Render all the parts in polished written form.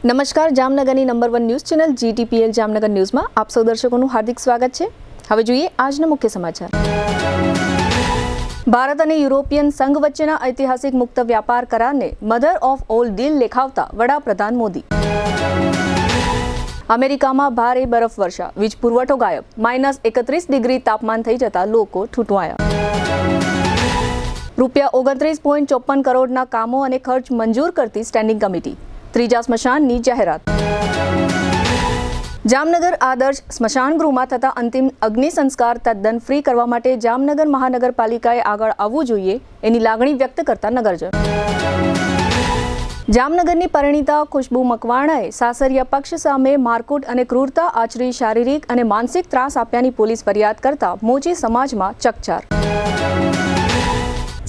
નમસ્કાર, જામનગરની number 1 news channel GTPL Jamnagar ન્યૂઝમાં આપ સૌ દર્શકોનું હાર્દિક સ્વાગત છે। હવે જોઈએ આજના મુખ્ય સમાચાર। ભારત અને યુરોપિયન સંઘ વચ્ચેના ઐતિહાસિક મુક્ત વ્યાપાર કરારને મધર ઓફ ઓલ ડીલ લેખાવતા વડાપ્રધાન મોદી। અમેરિકામાં ભારે બરફવર્ષા, વીજ પુરવઠો ગાયબ, -31 ડિગ્રી તાપમાન થઈ જતા લોકો ઠૂંઠવાયા। ₹29.54 કરોડના કામો અને ખર્ચ મંજૂર કરતી સ્ટેન્ડિંગ કમિટી, ત્રીજા સ્મશાનની જાહેરાત। જામનગર આદર્શ સ્મશાન ગૃહમાં થતા અંતિમ અગ્નિ સંસ્કાર તદ્દન ફ્રી કરવા માટે જામનગર મહાનગરપાલિકાએ આગળ આવવું જોઈએ એની લાગણી વ્યક્ત કરતા નગરજન। જામનગરની પરિણીતા ખુશ્બુ મકવાણાએ સાસરિયા પક્ષ સામે મારકૂટ અને ક્રૂરતા આચરી શારીરિક અને માનસિક ત્રાસ આપ્યાની પોલીસ ફરિયાદ કરતા મોચી સમાજમાં ચકચાર।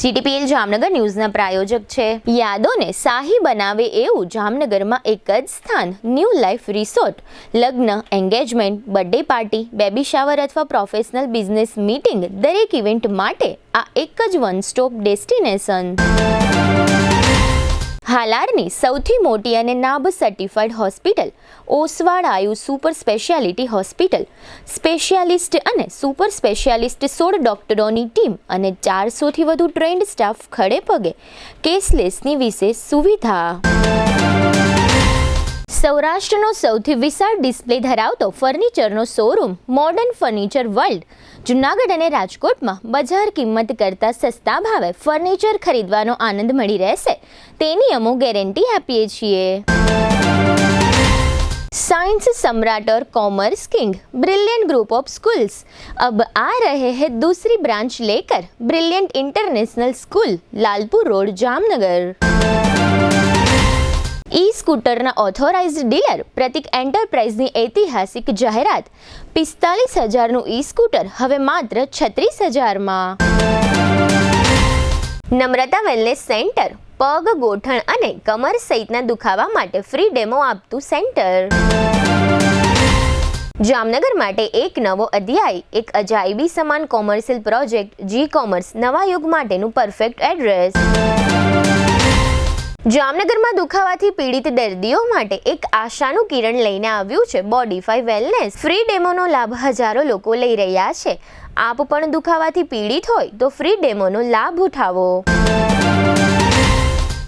GTPL જામનગર ન્યૂઝના પ્રાયોજક છે યાદોને શાહી બનાવે એવું જામનગરમાં એક જ સ્થાન ન્યૂ લાઈફ રિસોર્ટ। લગ્ન, engagement, birthday party, baby shower અથવા પ્રોફેશનલ બિઝનેસ મીટિંગ દરેક ઇવેન્ટ માટે આ એક જ વન સ્ટોપ ડેસ્ટિનેશન। હાલારની સૌથી મોટી અને નાબ સર્ટિફાઈડ હોસ્પિટલ ઓસવાડ આયુ સુપર સ્પેશિયાલિટી હોસ્પિટલ, સ્પેશિયાલિસ્ટ અને સુપર સ્પેશિયાલિસ્ટ 16 ડોક્ટરોની ટીમ અને 400થી વધુ ટ્રેન્ડ સ્ટાફ ખડે પગે, કેશલેસની વિશેષ સુવિધા। સૌરાષ્ટ્રનો સૌથી વિશાળ ડિસ્પ્લે ધરાવતો ફર્નિચરનો showroom modern furniture world Junagadh અને રાજકોટમાં બજાર કિંમત કરતાં સસ્તા ભાવે ફર્નિચર ખરીદવાનો આનંદ મળી રહેશે તેની અમો ગેરંટી આપીએ છીએ। साइंस सम्राट और commerce king brilliant group of schools अब आ रहे हैं दूसरी ब्रांच लेकर। Brilliant international school, Lalpur road, Jamnagar. E स्कूटરના ઓથોરાઇઝડ ડીલર પ્રતિક એન્ટરપ્રાઇઝની ઐતિહાસિક જાહેરાત, 45,000નું ઈ સ્કૂટર હવે માત્ર 36,000માં। નમ્રતા વેલનેસ સેન્ટર પગ, ગોઠણ અને કમર સહિતના દુખાવા માટે ફ્રી ડેમો આપતું સેન્ટર। જામનગર માટે એક નવો અધ્યાય, એક અજાયબી સમાન કોમર્શિયલ પ્રોજેક્ટ જી કોમર્સ નવા યુગ માટેનું પરફેક્ટ એડ્રેસ। જામનગરમાં દુખાવાથી પીડિત દર્દીઓ માટે એક આશાનું કિરણ લઈને આવ્યું છે બોડીફાઈ વેલનેસ। ફ્રી ડેમોનો લાભ હજારો લોકો લઈ રહ્યા છે। આપ પણ દુખાવાથી પીડિત હોય તો ફ્રી ડેમોનો લાભ ઉઠાવો।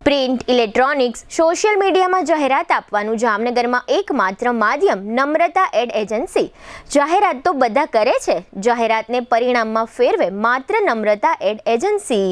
પ્રિન્ટ, ઇલેક્ટ્રોનિક્સ, સોશિયલ મીડિયામાં જાહેરાત આપવાનું જામનગરમાં એકમાત્ર માધ્યમ નમ્રતા એડ એજન્સી। જાહેરાત તો બધા કરે છે, જાહેરાતને પરિણામમાં ફેરવે માત્ર નમ્રતા એડ એજન્સી।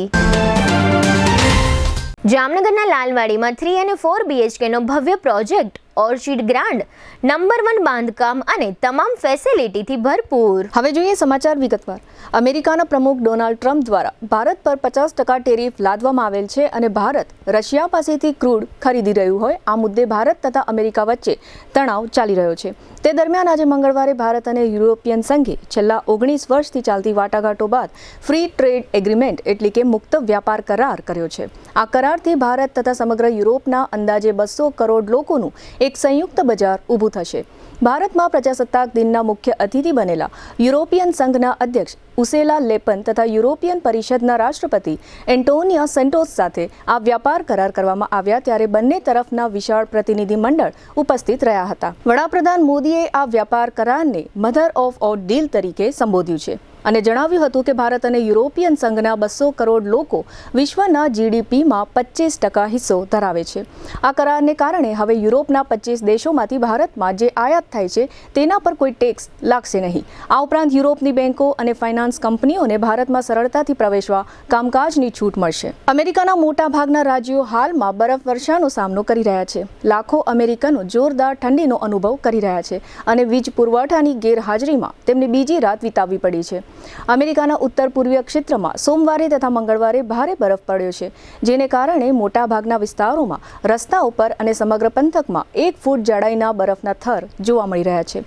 જામનગરના લાલવાડીમાં 3 અને 4 BHK નો ભવ્ય પ્રોજેક્ટ ઓર્ચિડ ગ્રાન્ડ, નંબર 1 બાંધકામ અને તમામ ફેસિલિટીથી ભરપૂર। હવે જોઈએ સમાચાર વિગતવાર। અમેરિકાના પ્રમુખ ડોનાલ્ડ ટ્રમ્પ દ્વારા ભારત પર 50% ટેરિફ લાદવામાં આવેલ છે અને ભારત રશિયા પાસેથી ક્રૂડ ખરીદી રહ્યું હોય આ મુદ્દે ભારત તથા અમેરિકા વચ્ચે તણાવ ચાલી રહ્યો છે। તે દરમિયાન આજે મંગળવારે ભારત અને યુરોપિયન સંઘે છેલ્લા 19 વર્ષથી ચાલતી વાટાઘાટો બાદ ફ્રી ટ્રેડ એગ્રીમેન્ટ એટલે કે મુક્ત વ્યાપાર કરાર કર્યો છે। આ કરારથી ભારત તથા સમગ્ર યુરોપના અંદાજે 200 કરોડ લોકોનું એક સંયુક્ત બજાર ઊભું થશે। ભારતમાં પ્રજાસત્તાક દિનના મુખ્ય અતિથિ બનેલા યુરોપિયન સંઘના અધ્યક્ષ ઉર્સુલા લેપન તથા યુરોપિયન પરિષદના રાષ્ટ્રપતિ એન્ટોનિયો સેન્ટોસ સાથે આ વ્યાપાર કરાર કરવામાં આવ્યા ત્યારે બંને તરફના વિશાળ પ્રતિનિધિ મંડળ ઉપસ્થિત રહ્યા હતા। વડાપ્રધાન મોદીએ આ વ્યાપાર કરારને મધર ઓફ ઓલ ડીલ તરીકે સંબોધ્યું છે અને જણાવ્યું હતું કે ભારત અને યુરોપિયન સંઘના 200 કરોડ લોકો વિશ્વના GDPમાં 25% હિસ્સો ધરાવે છે। આ કરારને કારણે હવે યુરોપના 25 દેશોમાંથી ભારતમાં જે આયાત થાય છે તેના પર કોઈ ટેક્સ લાગશે નહીં। આ ઉપરાંત યુરોપની બેંકો અને ફાઇનાન્સ કંપનીઓને ભારતમાં સરળતાથી પ્રવેશવા કામકાજની છૂટ મળશે। અમેરિકાના મોટા ભાગના રાજ્યો હાલમાં બરફવર્ષાનો સામનો કરી રહ્યા છે। લાખો અમેરિકનો જોરદાર ઠંડીનો અનુભવ કરી રહ્યા છે અને વીજ પુરવઠાની ગેરહાજરીમાં તેમને બીજી રાત વિતાવવી પડી છે। અમેરિકાના ઉત્તર પૂર્વીય ક્ષેત્રમાં સોમવારે તથા મંગળવારે ભારે બરફ પડ્યો છે જેને કારણે મોટાભાગના વિસ્તારોમાં રસ્તા ઉપર અને સમગ્ર પંથકમાં 1 ફૂટ જાડાઈના બરફના થર જોવા મળી રહ્યા છે।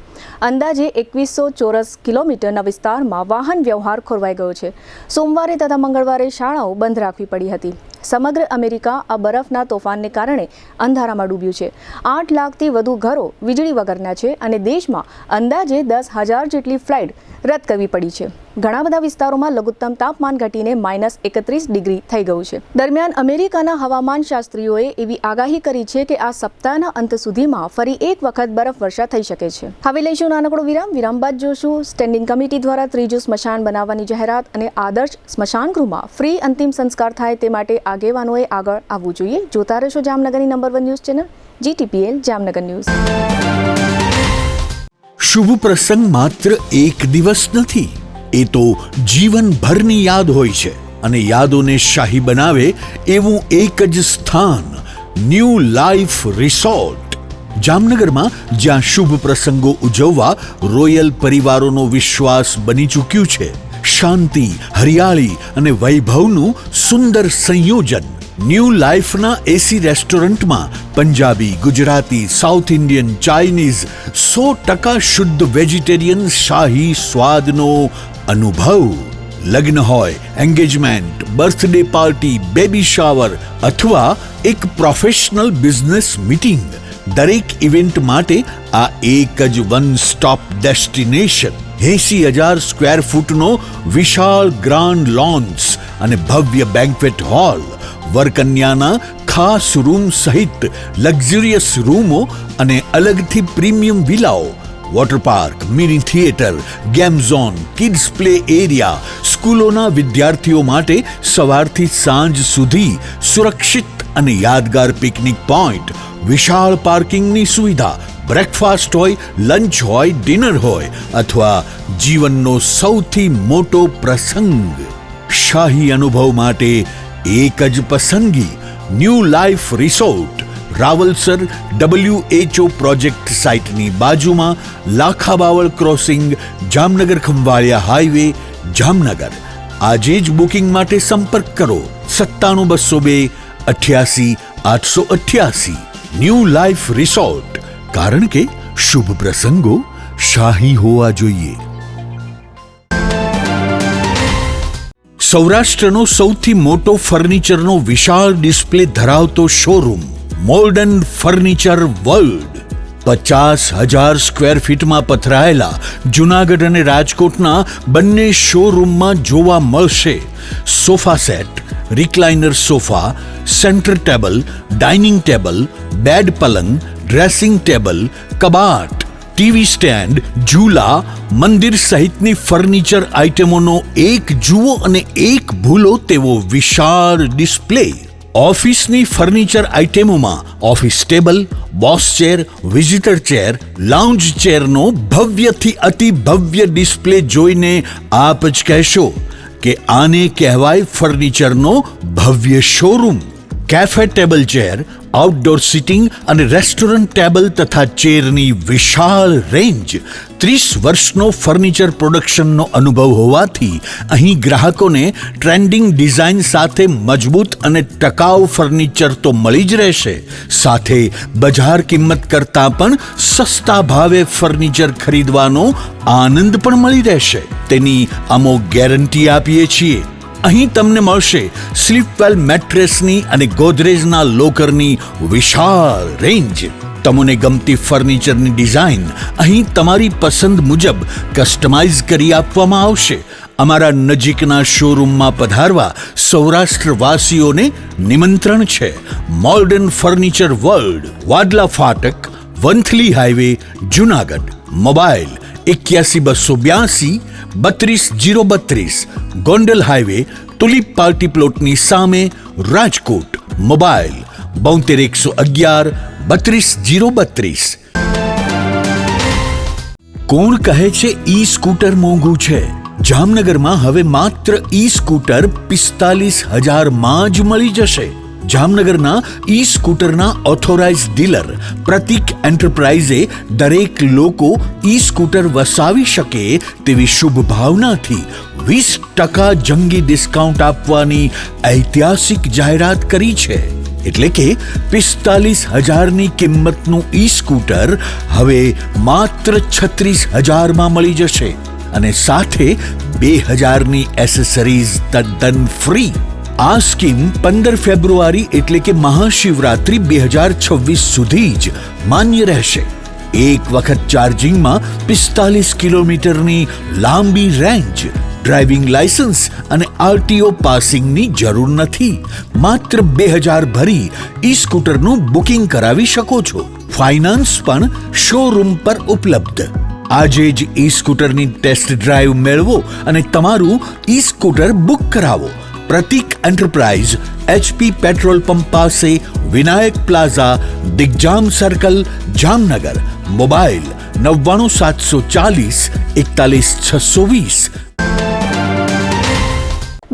અંદાજે 2100 ચોરસ કિલોમીટરના વિસ્તારમાં વાહન વ્યવહાર ખોરવાઈ ગયો છે। સોમવારે તથા મંગળવારે શાળાઓ બંધ રાખવી પડી હતી। સમગ્ર અમેરિકા આ બરફના તોફાનને કારણે અંધારામાં ડૂબ્યું છે। 8 લાખથી વધુ ઘરો વીજળી વગરના છે અને દેશમાં અંદાજે 10,000 જેટલી ફ્લાઇટ રદ કરવી પડી છે। ઘણા બધા વિસ્તારોમાં લઘુત્તમ તાપમાન ઘટીને -31 ડિગ્રી થઈ ગયું છે. દરમિયાન અમેરિકાના હવામાન શાસ્ત્રીઓએ એવી આગાહી કરી છે કે આ સપ્તાહના અંત સુધીમાં ફરી એક વખત બરફવર્ષા થઈ શકે છે. હવે લઈશું નાનકડો વિરામ બાદ જોશું સ્ટેન્ડિંગ કમિટી દ્વારા ત્રીજું સ્મશાન બનાવવાની જાહેરાત અને આદર્શ સ્મશાન ગૃહમાં ફ્રી અંતિમ સંસ્કાર થાય તે માટે આગેવાનોએ આગળ આવવું જોઈએ. જોતા રહેશો જામનગરની number 1 news channel GTPL Jamnagar news. શુભ પ્રસંગ માત્ર એક દિવસ નથી, એ તો જીવનભરની યાદ હોય છે અને યાદોને શાહી બનાવે એવું એક જ સ્થાન ન્યૂ લાઈફ રિસોર્ટ જામનગરમાં, જ્યાં શુભ પ્રસંગો ઉજવવા રોયલ પરિવારોનો વિશ્વાસ બની ચૂક્યું છે. શાંતિ, હરિયાળી અને વૈભવનું સુંદર સંયોજન. ન્યૂ લાઈફના એસી રેસ્ટોરન્ટમાં Punjabi, Gujarati, south Indian, Chinese 100% શુદ્ધ વેજીટેરિયન શાહી સ્વાદનો અનુભવ. લગ્ન હોય, engagement, birthday party, baby shower અથવા એક પ્રોફેશનલ બિઝનેસ મીટિંગ, દરેક ઇવેન્ટ માટે આ એક જ વન સ્ટોપ ડેસ્ટિનેશન. 80,000 સ્ક્વેર ફૂટનો વિશાળ ગ્રાન્ડ લોન્સ અને ભવ્ય બેન્ક્વેટ હોલ, વરકન્યાના ખાસ રૂમ સહિત લક્ઝરિયસ રૂમો અને અલગથી પ્રીમિયમ વિલાઓ, water park, mini theatre, game zone, kids play area, સ્કૂલોના વિદ્યાર્થીઓ માટે સવારથી સાંજ સુધી સુરક્ષિત અને યાદગાર પિકનિક પોઈન્ટ, વિશાળ પાર્કિંગની સુવિધા, બ્રેકફાસ્ટ હોય, લંચ હોય, ડિનર હોય અથવા જીવનનો સૌથી મોટો પ્રસંગ. શાહી અનુભવ માટે એક જ પસંદગી new life resort, Rawalsar WHO project સાઇટની બાજુમાં, લાખાબાવળ ક્રોસિંગ, જામનગર ખંભાળિયા હાઈવે, જામનગર. આજે જ બુકિંગ માટે સંપર્ક કરો 97 202 88 888. ન્યૂ લાઈફ રિસોર્ટ, કારણ કે શુભ પ્રસંગો શાહી હોવા જોઈએ. સૌરાષ્ટ્રનો સૌથી મોટો ફર્નિચરનો વિશાળ ડિસ્પ્લે ધરાવતો showroom modern furniture world. 50,000 square ફીટમાં પથરાયેલા જૂનાગઢ અને રાજકોટના બંને શોરૂમમાં જોવા મળશે sofa set, recliner sofa, centre table, dining table, bed પલંગ, ડ્રેસિંગ ટેબલ, કબાટ, ટીવી સ્ટેન્ડ, ઝૂલા, મંદિર સહિતની ફર્નિચર આઇટમોનો એક જુઓ અને એક ભૂલો તેવો વિશાળ ડિસ્પ્લે. ઓફિસની ફર્નિચર આઇટમોમાં office table, boss chair, visitor chair, lounge ચેરનો ભવ્યથી અતિ ભવ્ય ડિસ્પ્લે જોઈને આપ જ કહેશો કે આને કહેવાય ફર્નિચરનો ભવ્ય showroom. Cafe table chair, outdoor sitting અને રેસ્ટોરન્ટ ટેબલ તથા ચેરની વિશાળ રેન્જ. 30 વર્ષનો ફર્નિચર પ્રોડક્શનનો અનુભવ હોવાથી અહીં ગ્રાહકોને ટ્રેન્ડિંગ ડિઝાઇન સાથે મજબૂત અને ટકાઉ ફર્નિચર તો મળી જ રહેશે, સાથે બજાર કિંમત કરતાં પણ સસ્તા ભાવે ફર્નિચર ખરીદવાનો આનંદ પણ મળી રહેશે, તેની અમો ગેરંટી આપીએ છીએ. અહીં તમને મળશે સ્લીપવેલ મેટ્રેસની અને ગોદરેજના લોકરની વિશાળ રેન્જ. તમને ગમતી ફર્નિચરની ડિઝાઇન અહીં તમારી પસંદ મુજબ કસ્ટમાઇઝ કરી આપવામાં આવશે. અમારા નજીકના શોરૂમમાં પધારવા સૌરાષ્ટ્રવાસીઓને નિમંત્રણ છે. Modern furniture world, Vadla Fatak, Vanthali highway, Junagadh. Mobile 81 282 32 032, Gondal highway, Tulip party પ્લોટની સામે, રાજકોટ. મોબાઈલ 72 111 32 032. કોણ કહે છે ઈ સ્કૂટર મોંઘું છે? જામનગરમાં હવે માત્ર ઈ સ્કૂટર 45,000 માં જ મળી જશે. જામનગરના ઈ સ્કૂટરના ઓથોરાઇઝ ડીલર પ્રતિક એન્ટરપ્રાઇઝે દરેક લોકો ઈ સ્કૂટર વસાવી શકે તેવી શુભ ભાવનાથી 20% જંગી ડિસ્કાઉન્ટ આપવાની ઐતિહાસિક જાહેરાત કરી છે. એટલે કે 45,000ની કિંમતનું ઈ સ્કૂટર હવે માત્ર 36,000 માં મળી જશે અને સાથે 2,000ની એસેસરીઝ તદ્દન ફ્રી. આ સ્કીમ 15 ફેબ્રુઆરી એટલે કે મહાશિવરાત્રી 2026 સુધી જ માન્ય રહેશે. એક વખત ચાર્જિંગમાં 45 કિલોમીટરની લાંબી રેન્જ, ડ્રાઇવિંગ લાયસન્સ અને આરટીઓ પાસિંગની જરૂર નથી. માત્ર 2000 ભરી ઈ સ્કૂટરનું બુકિંગ કરાવી શકો છો. ફાઇનાન્સ પણ શોરૂમ પર ઉપલબ્ધ. આજે જ ઈ સ્કૂટરની ટેસ્ટ ડ્રાઈવ મેળવો અને તમારું ઈ સ્કૂટર બુક કરાવો. પ્રતીક એન્ટરપ્રાઇઝ, HP પેટ્રોલ પંપ પાસે, Vinayak plaza, Digjam circle, Jamnagar. Mobile 99 740 41 620.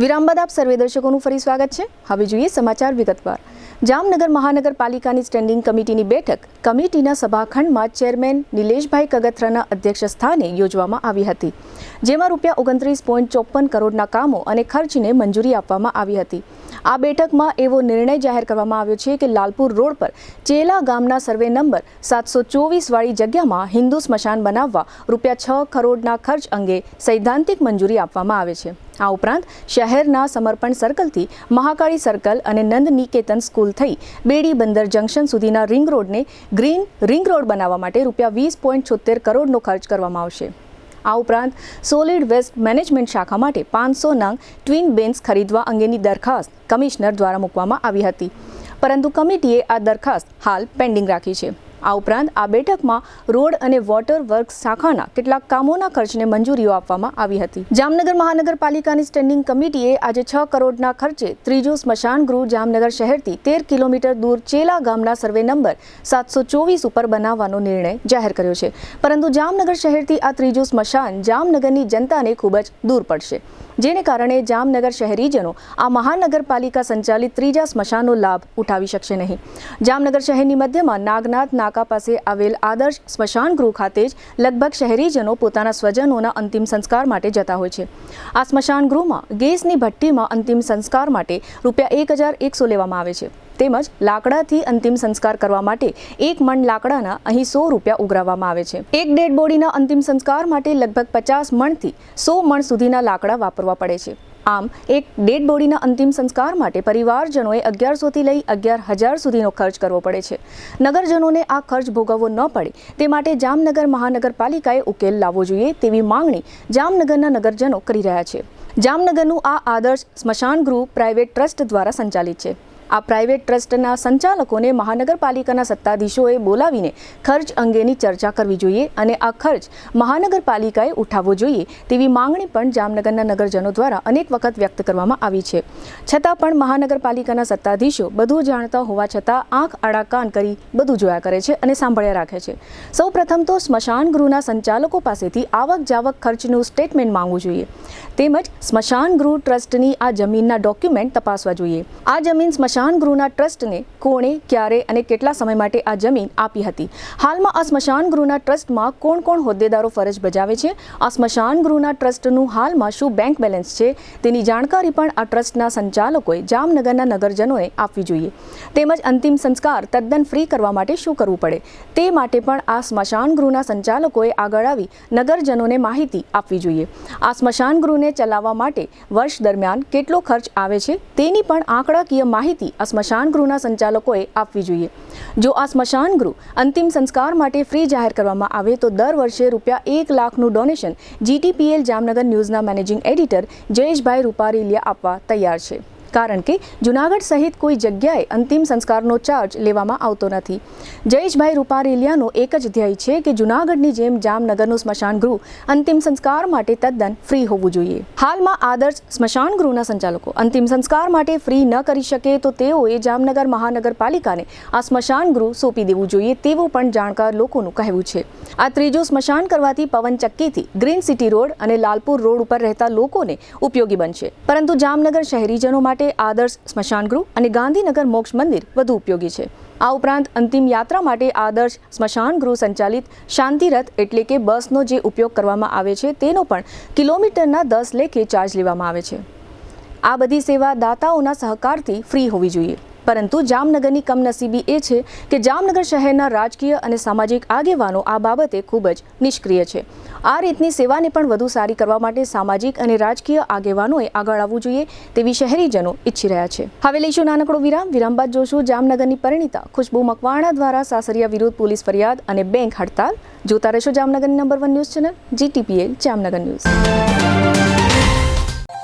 વિરામ બાદ આપ સર્વે દર્શકોનું ફરી સ્વાગત છે. હવે જોઈએ સમાચાર વિગતવાર. જામનગર મહાનગરપાલિકાની સ્ટેન્ડિંગ કમિટીની બેઠક કમિટીના સભાખંડમાં ચેરમેન નિલેશભાઈ કગથરાના અધ્યક્ષ સ્થાને યોજવામાં આવી હતી, જેમાં ₹29.54 કરોડના કામો અને ખર્ચને મંજૂરી આપવામાં આવી હતી. આ બેઠકમાં એવો નિર્ણય જાહેર કરવામાં આવ્યો છે કે લાલપુર રોડ પર ચેલા ગામના સર્વે નંબર 724 વાળી જગ્યામાં હિન્દુ સ્મશાન બનાવવા ₹6 કરોડના ખર્ચ અંગે સૈદ્ધાંતિક મંજૂરી આપવામાં આવે છે. આ ઉપરાંત શહેરના સમર્પણ સર્કલથી મહાકાળી સર્કલ અને નંદ નિકેતન સ્કૂલ થઈ બેડી બંદર જંકશન સુધીના રિંગ રોડને ગ્રીન રિંગ રોડ બનાવવા માટે ₹20.76 કરોડનો ખર્ચ કરવામાં આવશે. આ ઉપરાંત સોલિડ વેસ્ટ મેનેજમેન્ટ શાખા માટે 500 નંગ ટ્વિન બેન્સ ખરીદવા અંગેની દરખાસ્ત કમિશનર દ્વારા મૂકવામાં આવી હતી, પરંતુ કમિટીએ આ દરખાસ્ત હાલ પેન્ડિંગ રાખી છે. આ ઉપરાંત આ બેઠકમાં રોડ અને વોટર વર્ક્સ શાખાના કેટલાક કામોના ખર્ચને મંજૂરીઓ આપવામાં આવી હતી. જામનગર મહાનગરપાલિકાની સ્ટેન્ડિંગ કમિટીએ આજે 6 કરોડના ખર્ચે ત્રીજું સ્મશાન ગૃહ જામનગર શહેરથી 13 કિલોમીટર દૂર ચેલા ગામના સર્વે નંબર 724 ઉપર બનાવવાનો નિર્ણય જાહેર કર્યો છે, પરંતુ જામનગર શહેરથી આ ત્રીજું સ્મશાન જામનગરની જનતાને ખૂબ જ દૂર પડશે, જેને કારણે જામનગર શહેરીજનો આ મહાનગરપાલિકા સંચાલિત ત્રીજા સ્મશાનનો લાભ ઉઠાવી શકશે નહીં. જામનગર શહેરની મધ્યમાં નાગનાથ નાકા પાસે આવેલ આદર્શ સ્મશાન ગૃહ ખાતે જ લગભગ શહેરીજનો પોતાના સ્વજનોના અંતિમ સંસ્કાર માટે જતા હોય છે. આ સ્મશાન ગૃહમાં ગેસની ભઠ્ઠીમાં અંતિમ સંસ્કાર માટે ₹1100 લેવામાં આવે છે, તેમજ લાકડાથી અંતિમ સંસ્કાર કરવા માટે 1 મણ લાકડાના અહીં ₹100 ઉઘરાવવામાં આવે છે. એક ડેડ બોડીના અંતિમ સંસ્કાર માટે લગભગ 50 મણથી 100 મણ સુધીના લાકડા વાપરવા પડે છે. આમ એક ડેડ બોડીના અંતિમ સંસ્કાર માટે પરિવારજનોએ 1100 થી લઈ 11000 સુધીનો ખર્ચ કરવો પડે છે. નગરજનોને આ ખર્ચ ભોગવવો ન પડે તે માટે જામનગર મહાનગરપાલિકાએ ઉકેલ લાવવો જોઈએ તેવી માંગણી જામનગરના નગરજનો કરી રહ્યા છે. જામનગરનું આ આદર્શ સ્મશાન ગૃહ પ્રાઇવેટ ટ્રસ્ટ દ્વારા સંચાલિત છે. આ પ્રાઇવેટ ટ્રસ્ટના સંચાલકોને મહાનગરપાલિકાના સત્તાધીશોએ બોલાવીને ખર્ચ અંગેની ચર્ચા કરવી જોઈએ અને આ ખર્ચ મહાનગરપાલિકાએ ઉઠાવવો જોઈએ તેવી માંગણી પણ જામનગરના નગરજનો દ્વારા અનેક વખત વ્યક્ત કરવામાં આવી છે. છતાં પણ મહાનગરપાલિકાના સત્તાધીશો બધું જાણતા હોવા છતાં આંખ આડા કાન કરી બધું જોયા કરે છે અને સાંભળ્યા રાખે છે. સૌ પ્રથમ તો સ્મશાન ગૃહના સંચાલકો પાસેથી આવક જાવક ખર્ચનું સ્ટેટમેન્ટ માંગવું જોઈએ, તેમજ સ્મશાન ગૃહ ટ્રસ્ટની આ જમીનના ડોક્યુમેન્ટ તપાસવા જોઈએ. આ જમીન સ્મશાન ગૃહના ટ્રસ્ટને કોણે, ક્યારે અને કેટલા સમય માટે આ જમીન આપી હતી? હાલમાં આ સ્મશાન ગૃહના ટ્રસ્ટમાં કોણ કોણ હોદ્દેદારો ફરજ બજાવે છે? આ સ્મશાન ગૃહના ટ્રસ્ટનું હાલમાં શું બેંક બેલેન્સ છે તેની જાણકારી પણ આ ટ્રસ્ટના સંચાલકોએ જામનગરના નગરજનોએ આપવી જોઈએ. તેમજ અંતિમ સંસ્કાર તદ્દન ફ્રી કરવા માટે શું કરવું પડે તે માટે પણ આ સ્મશાન ગૃહના સંચાલકોએ આગળ આવી નગરજનોને માહિતી આપવી જોઈએ. આ સ્મશાન ગૃહને ચલાવવા માટે વર્ષ દરમિયાન કેટલો ખર્ચ આવે છે તેની પણ આંકડાકીય માહિતી આ સ્મશાન ગૃહના સંચાલકોએ આપવી જોઈએ. જો આ સ્મશાન ગૃહ અંતિમ સંસ્કાર માટે ફ્રી જાહેર કરવામાં આવે તો દર વર્ષે ₹1 લાખનું ડોનેશન GTPL જામનગર ન્યૂઝના મેનેજિંગ એડિટર જયેશભાઈ રૂપારેલિયા આપવા તૈયાર છે, કારણ કે જૂનાગઢ સહિત કોઈ જગ્યાએ અંતિમ સંસ્કારનો ચાર્જ લેવામાં આવતો નથી. જયેશભાઈ રૂપારેલિયાનો એક જ ધ્યેય છે કે જૂનાગઢની જેમ જામનગરનું સ્મશાન ગૃહ અંતિમ સંસ્કાર માટે તદ્દન ફ્રી હોવું જોઈએ. હાલમાં આદર્શ સ્મશાન ગૃહના સંચાલકો અંતિમ સંસ્કાર માટે ફ્રી ન કરી શકે તો તેઓએ જામનગર મહાનગરપાલિકાને આ સ્મશાન ગૃહ સોંપી દેવું જોઈએ તેવું પણ જાણકાર લોકોનું કહેવું છે. આ ત્રીજું સ્મશાન કરવાથી પવનચક્કીથી ગ્રીન સિટી રોડ અને લાલપુર રોડ ઉપર રહેતા લોકોને ઉપયોગી બનશે, પરંતુ જામનગર શહેરીજનો માટે આદર્શ સ્મશાન ગૃહ અને ગાંધીનગર મોક્ષ મંદિર વધુ ઉપયોગી છે. આ ઉપરાંત અંતિમ યાત્રા માટે આદર્શ સ્મશાન ગૃહ સંચાલિત શાંતિરથ એટલે કે બસનો જે ઉપયોગ કરવામાં આવે છે તેનો પણ કિલોમીટરના 10 લેખે ચાર્જ લેવામાં આવે છે. આ બધી સેવા દાતાઓના સહકારથી ફ્રી હોવી જોઈએ, પરંતુ જામનગરની કમનસીબી એ છે કે જામનગર શહેરના રાજકીય અને સામાજિક આગેવાનો આ બાબતે ખૂબ જ નિષ્ક્રિય છે. આ રીતની સેવાને પણ વધુ સારી કરવા માટે સામાજિક અને રાજકીય આગેવાનોએ આગળ આવવું જોઈએ તેવી શહેરીજનો ઈચ્છી રહ્યા છે. હવે લઈશું નાનકડો વિરામ. વિરામ બાદ જોશું જામનગરની પરિણીતા ખુશ્બુ મકવાણા દ્વારા સાસરિયા વિરુદ્ધ પોલીસ ફરિયાદ અને બેંક હડતાલ. જોતા રહેશો જામનગરની number 1 news channel GTPL Jamnagar news.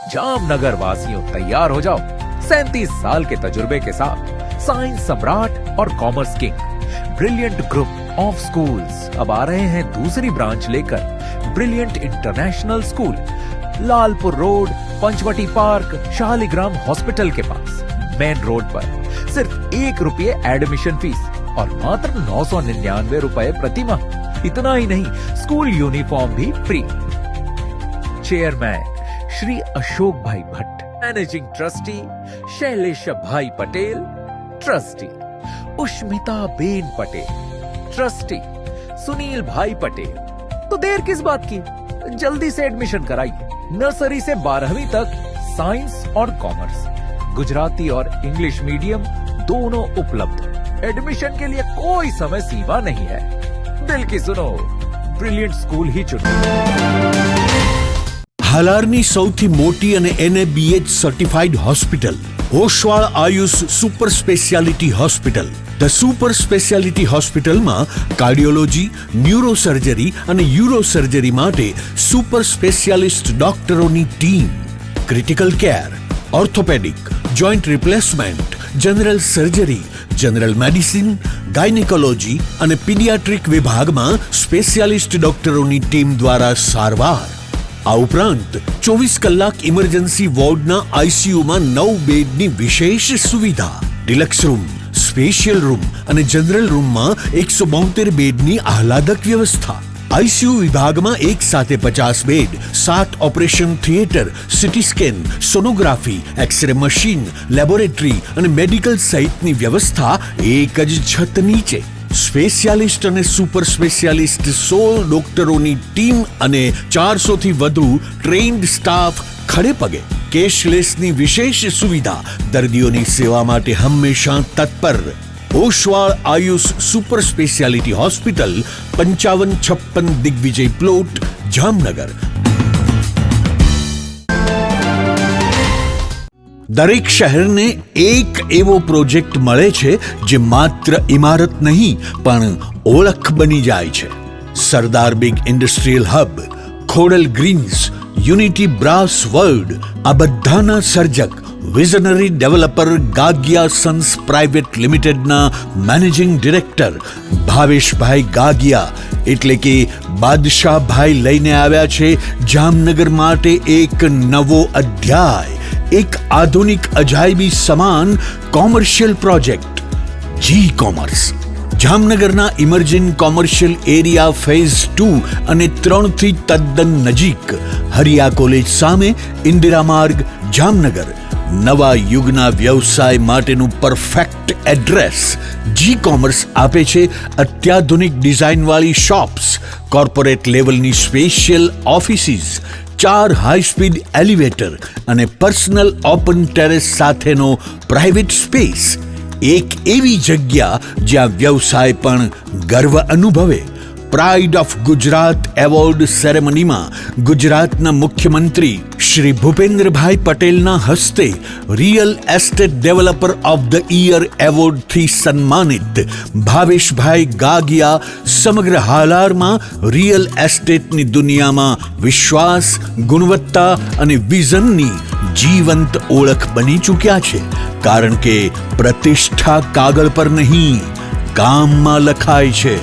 Jamnagar वासियों तैयार हो जाओ 37 साल के तजुर्बे के साथ साइंस सम्राट और commerce king brilliant group of schools अब आ रहे हैं दूसरी ब्रांच लेकर brilliant international school, Lalpur road, Panchavati park, Shaligram hospital के पास, मेन रोड पर। सिर्फ ₹1 एडमिशन फीस और मात्र 999 रुपए प्रति माह। इतना ही नहीं, स्कूल यूनिफॉर्म भी free. Chairman Shri Ashok bhai Bhatt, managing trustee Shailesh bhai Patel, trustee Ushmita ben Patel, trustee Sunil bhai Patel. तो देर किस बात की, जल्दी से एडमिशन कराइए। नर्सरी से 12वीं तक साइंस और कॉमर्स, गुजराती और इंग्लिश मीडियम दोनों उपलब्ध। एडमिशन के लिए कोई समय सीमा नहीं है। दिल की सुनो, ब्रिलियंट स्कूल ही चुनो। હાલારની સૌથી મોટી અને NABH certified hospital Oshwal Ayush super speciality hospital. The super speciality હોસ્પિટલમાં કાર્ડિયોલોજી, ન્યુરોસર્જરી અને યુરોસર્જરી માટે સુપર સ્પેશિયાલિસ્ટ ડોક્ટરોની team, critical care, orthopaedic, joint replacement, general surgery, general medicine, gynaecology અને પીડિયાટ્રિક વિભાગમાં સ્પેશિયાલિસ્ટ ડોક્ટરોની ટીમ દ્વારા સારવાર. આ ઉપરાંત 24 કલાક ઇમરજન્સી વોર્ડના આઈસીયુમાં 9 બેડની વિશેષ સુવિધા, ડિલક્સ રૂમ, સ્પેશિયલ રૂમ અને જનરલ રૂમમાં 172 બેડની આહલાદક વ્યવસ્થા. આઈસીયુ વિભાગમાં એક સાથે 50 bed, 7 operation theatre, CT scan, sonography, x ray machine, laboratory અને મેડિકલ સહિતની વ્યવસ્થા એક જ છત નીચે. સ્પેશિયાલિસ્ટ અને સુપર સ્પેશિયાલિસ્ટ 16 ડોક્ટરોની ટીમ અને 400થી વધુ ટ્રેન્ડ સ્ટાફ ખડે પગે. કેશલેસની વિશેષ સુવિધા, દર્દીઓની સેવા માટે હંમેશા તત્પર. Oshwal Ayush super speciality hospital, 5556 Digvijay plot, Jamnagar. દરેક શહેરને એક એવો પ્રોજેક્ટ મળે છે જે માત્ર ઇમારત નહીં પણ ઓળખ બની જાય છે. Sardar big industrial hub, Khodal greens, unity brass world, આ બધાના સર્જક visionary developer Gagiya sons private લિમિટેડના મેનેજિંગ ડિરેક્ટર ભાવેશભાઈ ગાગિયા એટલે કે બાદશાહભાઈ લઈને આવ્યા છે જામનગર માટે એક નવો અધ્યાય, એક આધુનિક અજાયબી સમાન કોમર્શિયલ પ્રોજેક્ટ જી કોમર્સ. જામનગરના ઇમર્જિંગ કોમર્શિયલ એરિયા ફેઝ 2 અને 3 થી તદ્દન નજીક, હરિયા કોલેજ સામે, ઇન્દિરા માર્ગ, જામનગર. નવા યુગના વ્યવસાય માટેનું પરફેક્ટ એડ્રેસ. જી કોમર્સ આપે છે અત્યાધુનિક ડિઝાઇનવાળી શોપ્સ, કોર્પોરેટ લેવલની special offices, 4 high speed elevator અને પર્સનલ ઓપન ટેરેસ સાથેનો પ્રાઇવેટ સ્પેસ. એક એવી જગ્યા જ્યાં વ્યવસાય પણ ગર્વ અનુભવે. પ્રાઇડ ઓફ ગુજરાત એવોર્ડ સેરેમનીમાં ગુજરાતના મુખ્યમંત્રી શ્રી ભૂપેન્દ્રભાઈ પટેલના હસ્તે real estate developer of the year એવોર્ડથી સન્માનિત ભાવેશભાઈ ગાગિયા સમગ્ર હાલારમાં રિયલ એસ્ટેટની દુનિયામાં વિશ્વાસ, ગુણવત્તા અને વિઝનની જીવંત ઓળખ બની ચૂક્યા છે. કારણ કે પ્રતિષ્ઠા કાગળ પર નહીં, કામમાં લખાય છે.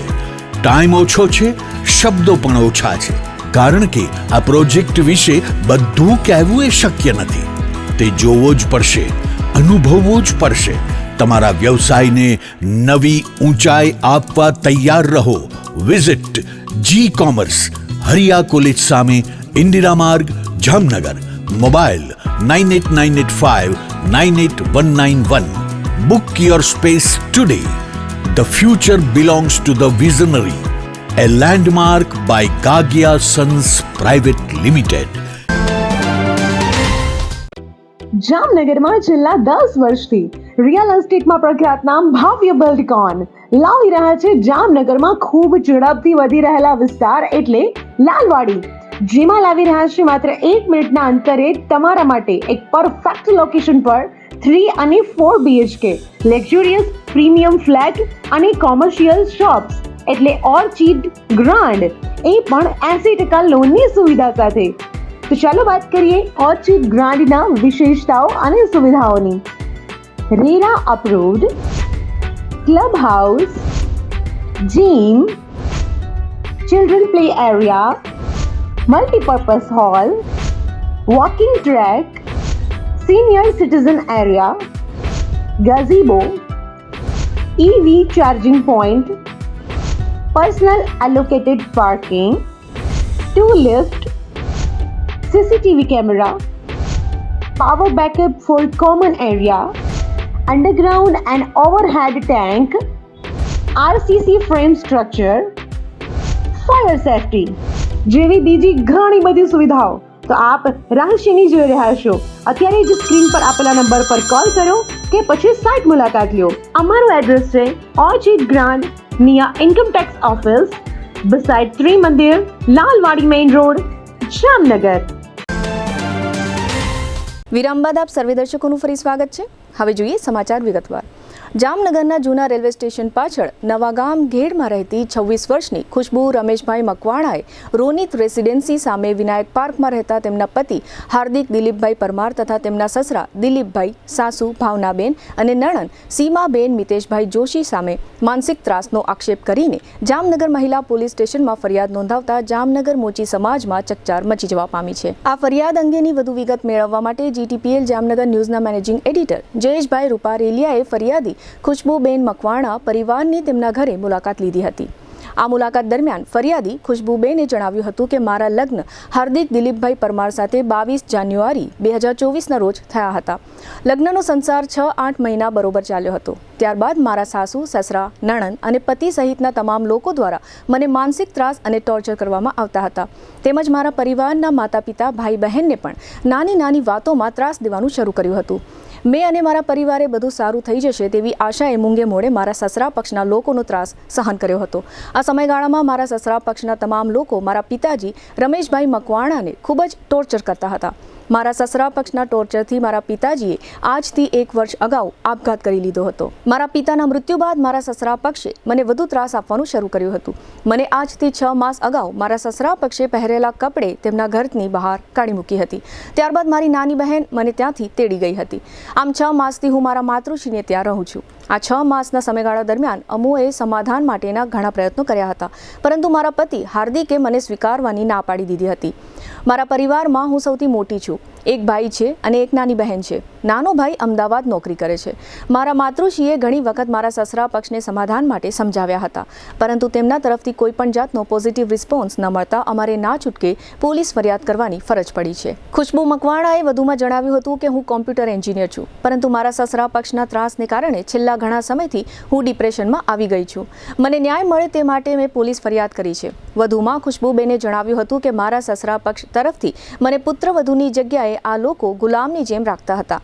ટાઈમ ઓછો છે, શબ્દો પણ ઓછા છે, કારણ કે આ પ્રોજેક્ટ વિશે બધું કહેવું એ શક્ય નથી. તે જોવો જ પડશે, અનુભવવો જ પડશે. તમારા વ્યવસાયને નવી ઊંચાઈ આપવા તૈયાર રહો. વિઝિટ જી કોમર્સ, હરિયા કોલેજ સામે, ઇન્દિરા માર્ગ, Jamnagar. Mobile 9898598191. Book your space today. The future belongs to the visionary. A landmark by Gagia Sons Private Limited. જામનગરમાં છેલ્લા 10 વર્ષથી રિયલ એસ્ટેટમાં પ્રખ્યાત નામ ભવ્ય બિલ્ડકોન લાવી રહ્યા છે જામનગરમાં ખૂબ ઝડપથી વધી રહેલા વિસ્તાર એટલે લાલવાડી, જેમાં લાવી રહ્યા છે માત્ર 1 મિનિટના અંતરે તમારા માટે એક પરફેક્ટ લોકેશન પર 3 અને 4 BHK લક્ઝુરિયસ પ્રીમિયમ ફ્લેટ અને કોમર્શિયલ શોપ્સ એટલે ઓર્ચિડ ગ્રાન્ડ, એ પણ 80% લોનની સુવિધા સાથે. તો ચાલો વાત કરીએ ઓર્ચિડ ગ્રાન્ડના વિશેષતાઓ અને સુવિધાઓની. RERA approved, club house, gym, children play area, multipurpose hall, walking track, senior citizen area, gazebo, EV charging point, personal allocated parking, 2 lift, CCTV camera, power backup for common area, underground and overhead tank, RCC frame structure, fire safety જેવી બીજી ઘણી બધી સુવિધાઓ તો આપ રહસ્યની જોઈ રહ્યા છો. અત્યારે જ સ્ક્રીન પર આપેલા નંબર પર કોલ કરો કે પછી સાઇટ મુલાકાત લો. અમારું એડ્રેસ છે Orchid Grand near income tax office, beside Trimandir, Lalwadi main road, Jamnagar. વિરામ બાદ આપ સર્વે દર્શકોનું ફરી સ્વાગત છે. હવે જોઈએ સમાચાર વિગતવાર. જામનગરના જૂના રેલવે સ્ટેશન પાછળ નવાગામ ઘેડમાં રહેતી 26 વર્ષની ખુશ્બુ રમેશભાઈ મકવાણાએ રોનિત રેસિડેન્સી સામે વિનાયક પાર્કમાં રહેતા તેમના પતિ હાર્દિક દિલીપભાઈ પરમાર તથા તેમના સસરા દિલીપભાઈ, સાસુ ભાવનાબેન અને નણંદ સીમાબેન મિતેશભાઈ જોશી સામે માનસિક ત્રાસનો આક્ષેપ કરીને જામનગર મહિલા પોલીસ સ્ટેશનમાં ફરિયાદ નોંધાવતા જામનગર મોચી સમાજમાં ચકચાર મચી જવા પામી છે. આ ફરિયાદ અંગેની વધુ વિગત મેળવવા માટે GTPL જામનગર ન્યૂઝના મેનેજિંગ એડિટર જયેશભાઈ રૂપારેલિયાએ ફરિયાદી ખુશ્બુબેન મકવાણા પરિવારની તેમના ઘરે મુલાકાત લીધી હતી. આ મુલાકાત દરમિયાન ફરિયાદી ખુશ્બુબેને જણાવ્યું હતું કે મારા લગ્ન હાર્દિક દિલીપભાઈ પરમાર સાથે 22 જાન્યુઆરી 2024ના રોજ થયા હતા. લગ્નનો સંસાર 6-8 મહિના બરોબર ચાલ્યો હતો. ત્યારબાદ મારા સાસુ, સસરા, નણંદ અને પતિ સહિતના તમામ લોકો દ્વારા મને માનસિક ત્રાસ અને ટોર્ચર કરવામાં આવતા હતા. તેમજ મારા પરિવારના માતા પિતા, ભાઈ બહેનને પણ નાની નાની વાતોમાં ત્રાસ દેવાનું શરૂ કર્યું હતું. મેં અને મારા પરિવારે બધું સારું થઈ જશે તેવી આશાએ મૂંગે મોડે મારા સસરા પક્ષના લોકોનો ત્રાસ સહન કર્યો હતો. આ સમયગાળામાં મારા સસરા પક્ષના તમામ લોકો મારા પિતાજી રમેશભાઈ મકવાણાને ખૂબ જ ટોર્ચર કરતા હતા. મારા સસરા પક્ષના ટોર્ચરથી મારા પિતાજીએ આજથી 1 વર્ષ અગાઉ આપઘાત કરી લીધો હતો. મારા પિતાના મૃત્યુ બાદ મારા સસરા પક્ષે મને વધુ ત્રાસ આપવાનું શરૂ કર્યું હતું. મને આજથી 6 માસ અગાઉ મારા સસરા પક્ષે પહેરેલા કપડે તેમના ઘરની બહાર કાઢી મૂકી હતી. ત્યારબાદ મારી નાની બહેન મને ત્યાંથી તેડી ગઈ હતી. આમ 6 માસથી હું મારા માતૃશ્રીને ત્યાં રહું છું. આ 6 માસના સમયગાળા દરમિયાન અમુએ સમાધાન માટેના ઘણા પ્રયત્નો કર્યા હતા, પરંતુ મારા પતિ હાર્દિકે મને સ્વીકારવાની ના પાડી દીધી હતી. મારા પરિવારમાં હું સૌથી મોટી છું. એક ભાઈ છે અને એક નાની બહેન છે. નાનો ભાઈ અમદાવાદ નોકરી કરે છે. મારા માતૃશ્રીએ ઘણી વખત મારા સસરા પક્ષને સમાધાન માટે સમજાવ્યા હતા, પરંતુ તેમના તરફથી કોઈ પણ જાતનો પોઝિટિવ રિસ્પોન્સ ન મળતા અમારે ના છૂટકે પોલીસ ફરિયાદ કરવાની ફરજ પડી છે. ખુશ્બુ મકવાણાએ વધુમાં જણાવ્યું હતું કે હું કોમ્પ્યુટર એન્જિનિયર છું, પરંતુ મારા સસરા પક્ષના ત્રાસને કારણે છેલ્લા ઘણા સમયથી હું ડિપ્રેશનમાં આવી ગઈ છું. મને ન્યાય મળે તે માટે મેં પોલીસ ફરિયાદ કરી છે. વધુમાં ખુશ્બુબેને જણાવ્યું હતું કે મારા સસરા પક્ષ તરફથી મને પુત્રવધુની જગ્યાએ આ લોકો ગુલામની જેમ રાખતા હતા.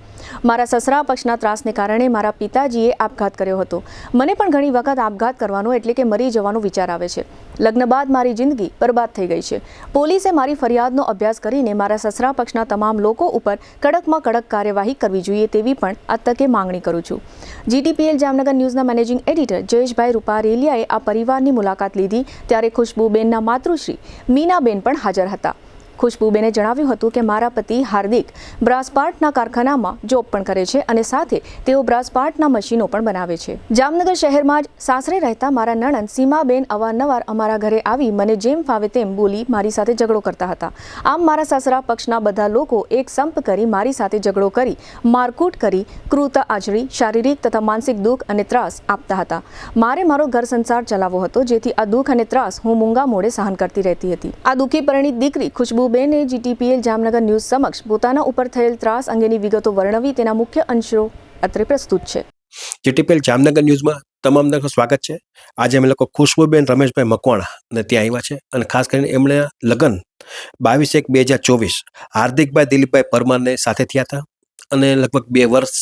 મારા સસરા પક્ષના ત્રાસને કારણે મારા પિતાજીએ આપઘાત કર્યો હતો. મને પણ ઘણી વખત આપઘાત કરવાનો એટલે કે મરી જવાનો વિચાર આવે છે. લગ્ન બાદ મારી જિંદગી બરબાદ થઈ ગઈ છે. પોલીસે મારી ફરિયાદનો અભ્યાસ કરીને મારા સસરા પક્ષના તમામ લોકો ઉપર કડકમાં કડક કાર્યવાહી કરવી જોઈએ તેવી પણ આ તકે માંગણી કરું છું. GTPL જામનગર ન્યૂઝના મેનેજિંગ એડિટર જયેશભાઈ રૂપારેલિયાએ આ પરિવારની મુલાકાત લીધી ત્યારે ખુશ્બુબેનના માતૃશ્રી મીનાબેન પણ હાજર હતા. ખુશ્બુબેને જણાવ્યું હતું કે મારા પતિ હાર્દિક બ્રાસપાર્ટના કારખાનામાં જોબ પણ કરે છે અને સાથે તેઓ બ્રાસપાર્ટના મશીનો પણ બનાવે છે. જામનગર શહેરમાં જ સાસરે રહેતા મારા નણંદ સીમાબેન અવારનવાર અમારા ઘરે આવી મને જેમ ફાવે તેમ બોલી મારી સાથે ઝઘડો કરતા હતા. આમ મારા સસરા પક્ષના બધા લોકો એક સંપ કરી મારી સાથે ઝઘડો કરી, મારકૂટ કરી, ક્રૂરતા આચરી, શારીરિક તથા માનસિક દુઃખ અને ત્રાસ આપતા હતા. મારે મારો ઘર સંસાર ચલાવવો હતો, જેથી આ દુઃખ અને ત્રાસ હું મૂંગા મોઢે સહન કરતી રહેતી હતી. આ દુઃખી પરિણીત દીકરી ખુશ્બુ બેને GTPL જામનગર ન્યૂઝ સમક્ષ પોતાના ઉપર થયેલ ત્રાસ અંગેની વિગતો વર્ણવી તેના મુખ્ય અંશો અત્રે પ્રસ્તુત છે. GTPL જામનગર ન્યૂઝમાં તમામ દર્શકોનું સ્વાગત છે. આજે અમે લોકો ખુશ્બુબેન રમેશભાઈ મકવાણા ને ત્યાં આવ્યા છે અને ખાસ કરીને એમણે લગ્ન 22/1/2024 હાર્દિકભાઈ દિલીપભાઈ પરમારને સાથે થયા હતા અને લગભગ 2 વર્ષ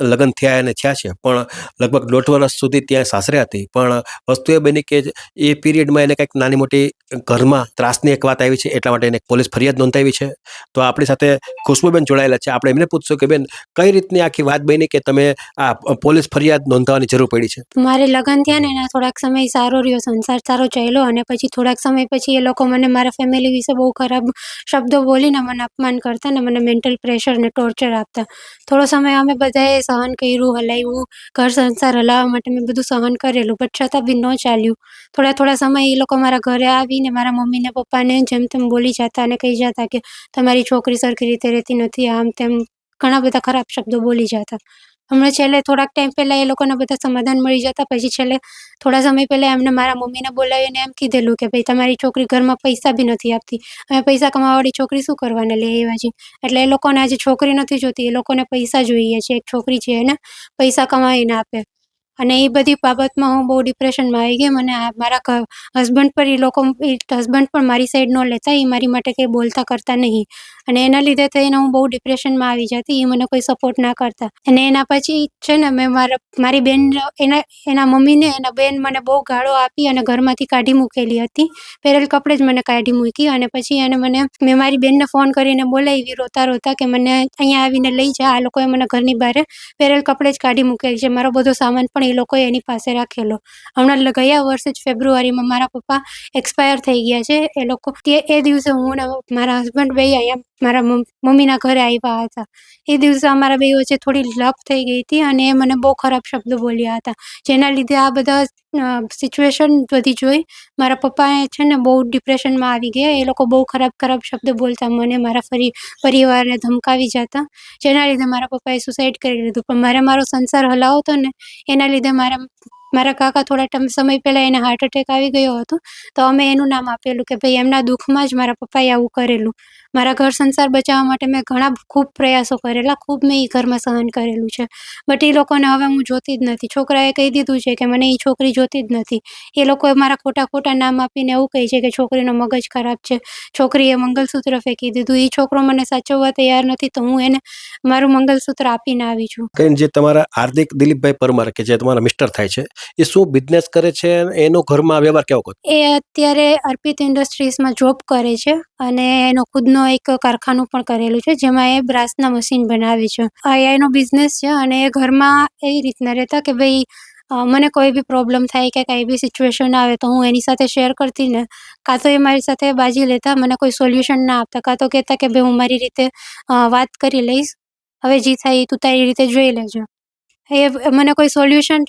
લગ્ન થયા અને થયા છે, પણ લગભગ 1.5 વર્ષ સુધી ત્યાં સાસરે હતી. પણ વસ્તુ એ બની કે એ પીરિયડમાં એને કંઈક નાની મોટી ઘરમાં ત્રાસની એક વાત આવી છે એટલા માટે એને પોલીસ ફરિયાદ નોંધાવી છે. તો આપણી સાથે ખુશ્બુબેન જોડાયેલા છે. આપણે એમને પૂછશું કે બેન કઈ રીતની આખી વાત બની કે તમે આ પોલીસ ફરિયાદ નોંધાવવાની જરૂર પડી છે. મારે લગ્ન થયા ને એના થોડાક સમય સારો રહ્યો, સંસાર સારો ચાલ્યો, અને પછી થોડાક સમય પછી એ લોકો મને મારા ફેમિલી વિશે બહુ ખરાબ શબ્દો બોલીને મને અપમાન કરતા ને મને મેન્ટલ પ્રેશર ને ટોર્ચર આપતા. થોડો સમય અમે બધાએ સહન કર્યું, હલાવ્યું, ઘર સંસાર હલાવવા માટે મેં બધું સહન કરેલું, બટ છતાં બી ન ચાલ્યું. થોડા સમય એ લોકો મારા ઘરે આવીને મારા મમ્મી ને પપ્પાને જેમ તેમ બોલી જતા અને કહી જતા કે તમારી છોકરી સરખી રીતે રહેતી નથી, આમ તેમ ઘણા બધા ખરાબ શબ્દો બોલી જતા. હમણાં છેલ્લે થોડાક ટાઈમ પહેલાં એ લોકોના બધા સમાધાન મળી જતા. પછી છેલ્લે થોડા સમય પહેલાં એમને મારા મમ્મીને બોલાવીને એમ કીધેલું કે ભાઈ તમારી છોકરી ઘરમાં પૈસા બી નથી આપતી, અમે પૈસા કમાવાવાળી છોકરી શું કરવાને લઈ આવ્યા છીએ. એટલે એ લોકોને આજે છોકરી નથી જોતી, એ લોકોને પૈસા જોઈએ છે. એક છોકરી છે એને પૈસા કમાઈને આપે. અને એ બધી બાબતમાં હું બહુ ડિપ્રેશનમાં આવી ગઈ. મને મારા હસબન્ડ પર હસબન્ડ પણ મારી સાઈડ ન લેતા, એ મારી માટે કંઈ બોલતા કરતા નહીં. અને એના લીધે થઈને હું બહુ ડિપ્રેશનમાં આવી જતી. એ મને કોઈ સપોર્ટ ના કરતા. અને એના પછી છે ને મેં મારી બેન એના મમ્મીને એના બેન મને બહુ ગાળો આપી અને ઘરમાંથી કાઢી મૂકેલી હતી. પહેરેલ કપડે જ મને કાઢી મૂકી. અને પછી મેં મારી બેનને ફોન કરીને બોલાવી રોતા કે મને અહીંયા આવીને લઈ જા. આ લોકોએ મને ઘરની બહાર પહેરેલ કપડે જ કાઢી મૂકેલી છે. મારો બધો સામાન પણ એ લોકોએ એની પાસે રાખેલો. હમણાં ગયા વર્ષે જ ફેબ્રુઆરીમાં મારા પપ્પા એક્સપાયર થઈ ગયા છે. એ લોકો એ દિવસે હું ને મારા હસબન્ડ બે અહીંયા મારા મમ્મીના ઘરે આવ્યા હતા. એ દિવસે અમારા બે વચ્ચે થોડી લપ થઈ ગઈ હતી અને એ મને બહુ ખરાબ શબ્દો બોલ્યા હતા, જેના લીધે આ બધા સિચ્યુએશન બધી જોઈ મારા પપ્પાએ છે ને બહુ ડિપ્રેશનમાં આવી ગયા. એ લોકો બહુ ખરાબ શબ્દો બોલતા, મને મારા પરિવારને ધમકાવી જતા, જેના લીધે મારા પપ્પાએ સુસાઇડ કરી લીધું. પણ મારો સંસાર હલાવો હતો ને એના લીધે મારા કાકા થોડા સમય પહેલાં એને હાર્ટ એટેક આવી ગયો હતો. તો અમે એનું નામ આપેલું કે ભાઈ એમના દુઃખમાં જ મારા પપ્પાએ આવું કરેલું. મારા ઘર સંસાર બચાવવા માટે મેં ખૂબ પ્રયાસો કરેલા, ખૂબ મેં એ ઘરમાં સહન કરેલું છે. બટ એ લોકોને હવે હું જોતી જ નથી. છોકરાએ કહી દીધું છે કે મને એ છોકરી જોતી જ નથી. એ લોકોએ મારા ખોટા નામ આપીને એવું કહે છે કે છોકરીનો મગજ ખરાબ છે, છોકરીએ મંગલસૂત્ર ફેંકી દીધું. એ છોકરો મને સાચવવા તૈયાર નથી, તો હું એને મારું મંગલસૂત્ર આપીને આવી છું. કઈ જે તમારા હાર્દિક દિલીપભાઈ પરમાર કે જે તમારા મિસ્ટર થાય છે, એ શું બિઝનેસ કરે છે, એનો ઘરમાં વ્યવહાર કેવો હતો? એ અત્યારે અર્પિત ઇન્ડસ્ટ્રીઝમાં જોબ કરે છે અને એનો ખુદનો એક કારખાનું પણ કરેલું છે જેમાં એ બ્રાસના મશીન બનાવે છે. એનો બિઝનેસ છે અને એ ઘરમાં એવી રીતના રહેતા કે ભાઈ મને કોઈ બી પ્રોબ્લેમ થાય કે કાંઈ બી સિચ્યુએશન આવે તો હું એની સાથે શેર કરતી ને, કાં તો એ મારી સાથે બાજી લેતા, મને કોઈ સોલ્યુશન ના આપતા, કાં તો કહેતા કે ભાઈ હું મારી રીતે વાત કરી લઈશ, હવે જે થાય તું તારી રીતે જોઈ લેજો. એ મને કોઈ સોલ્યુશન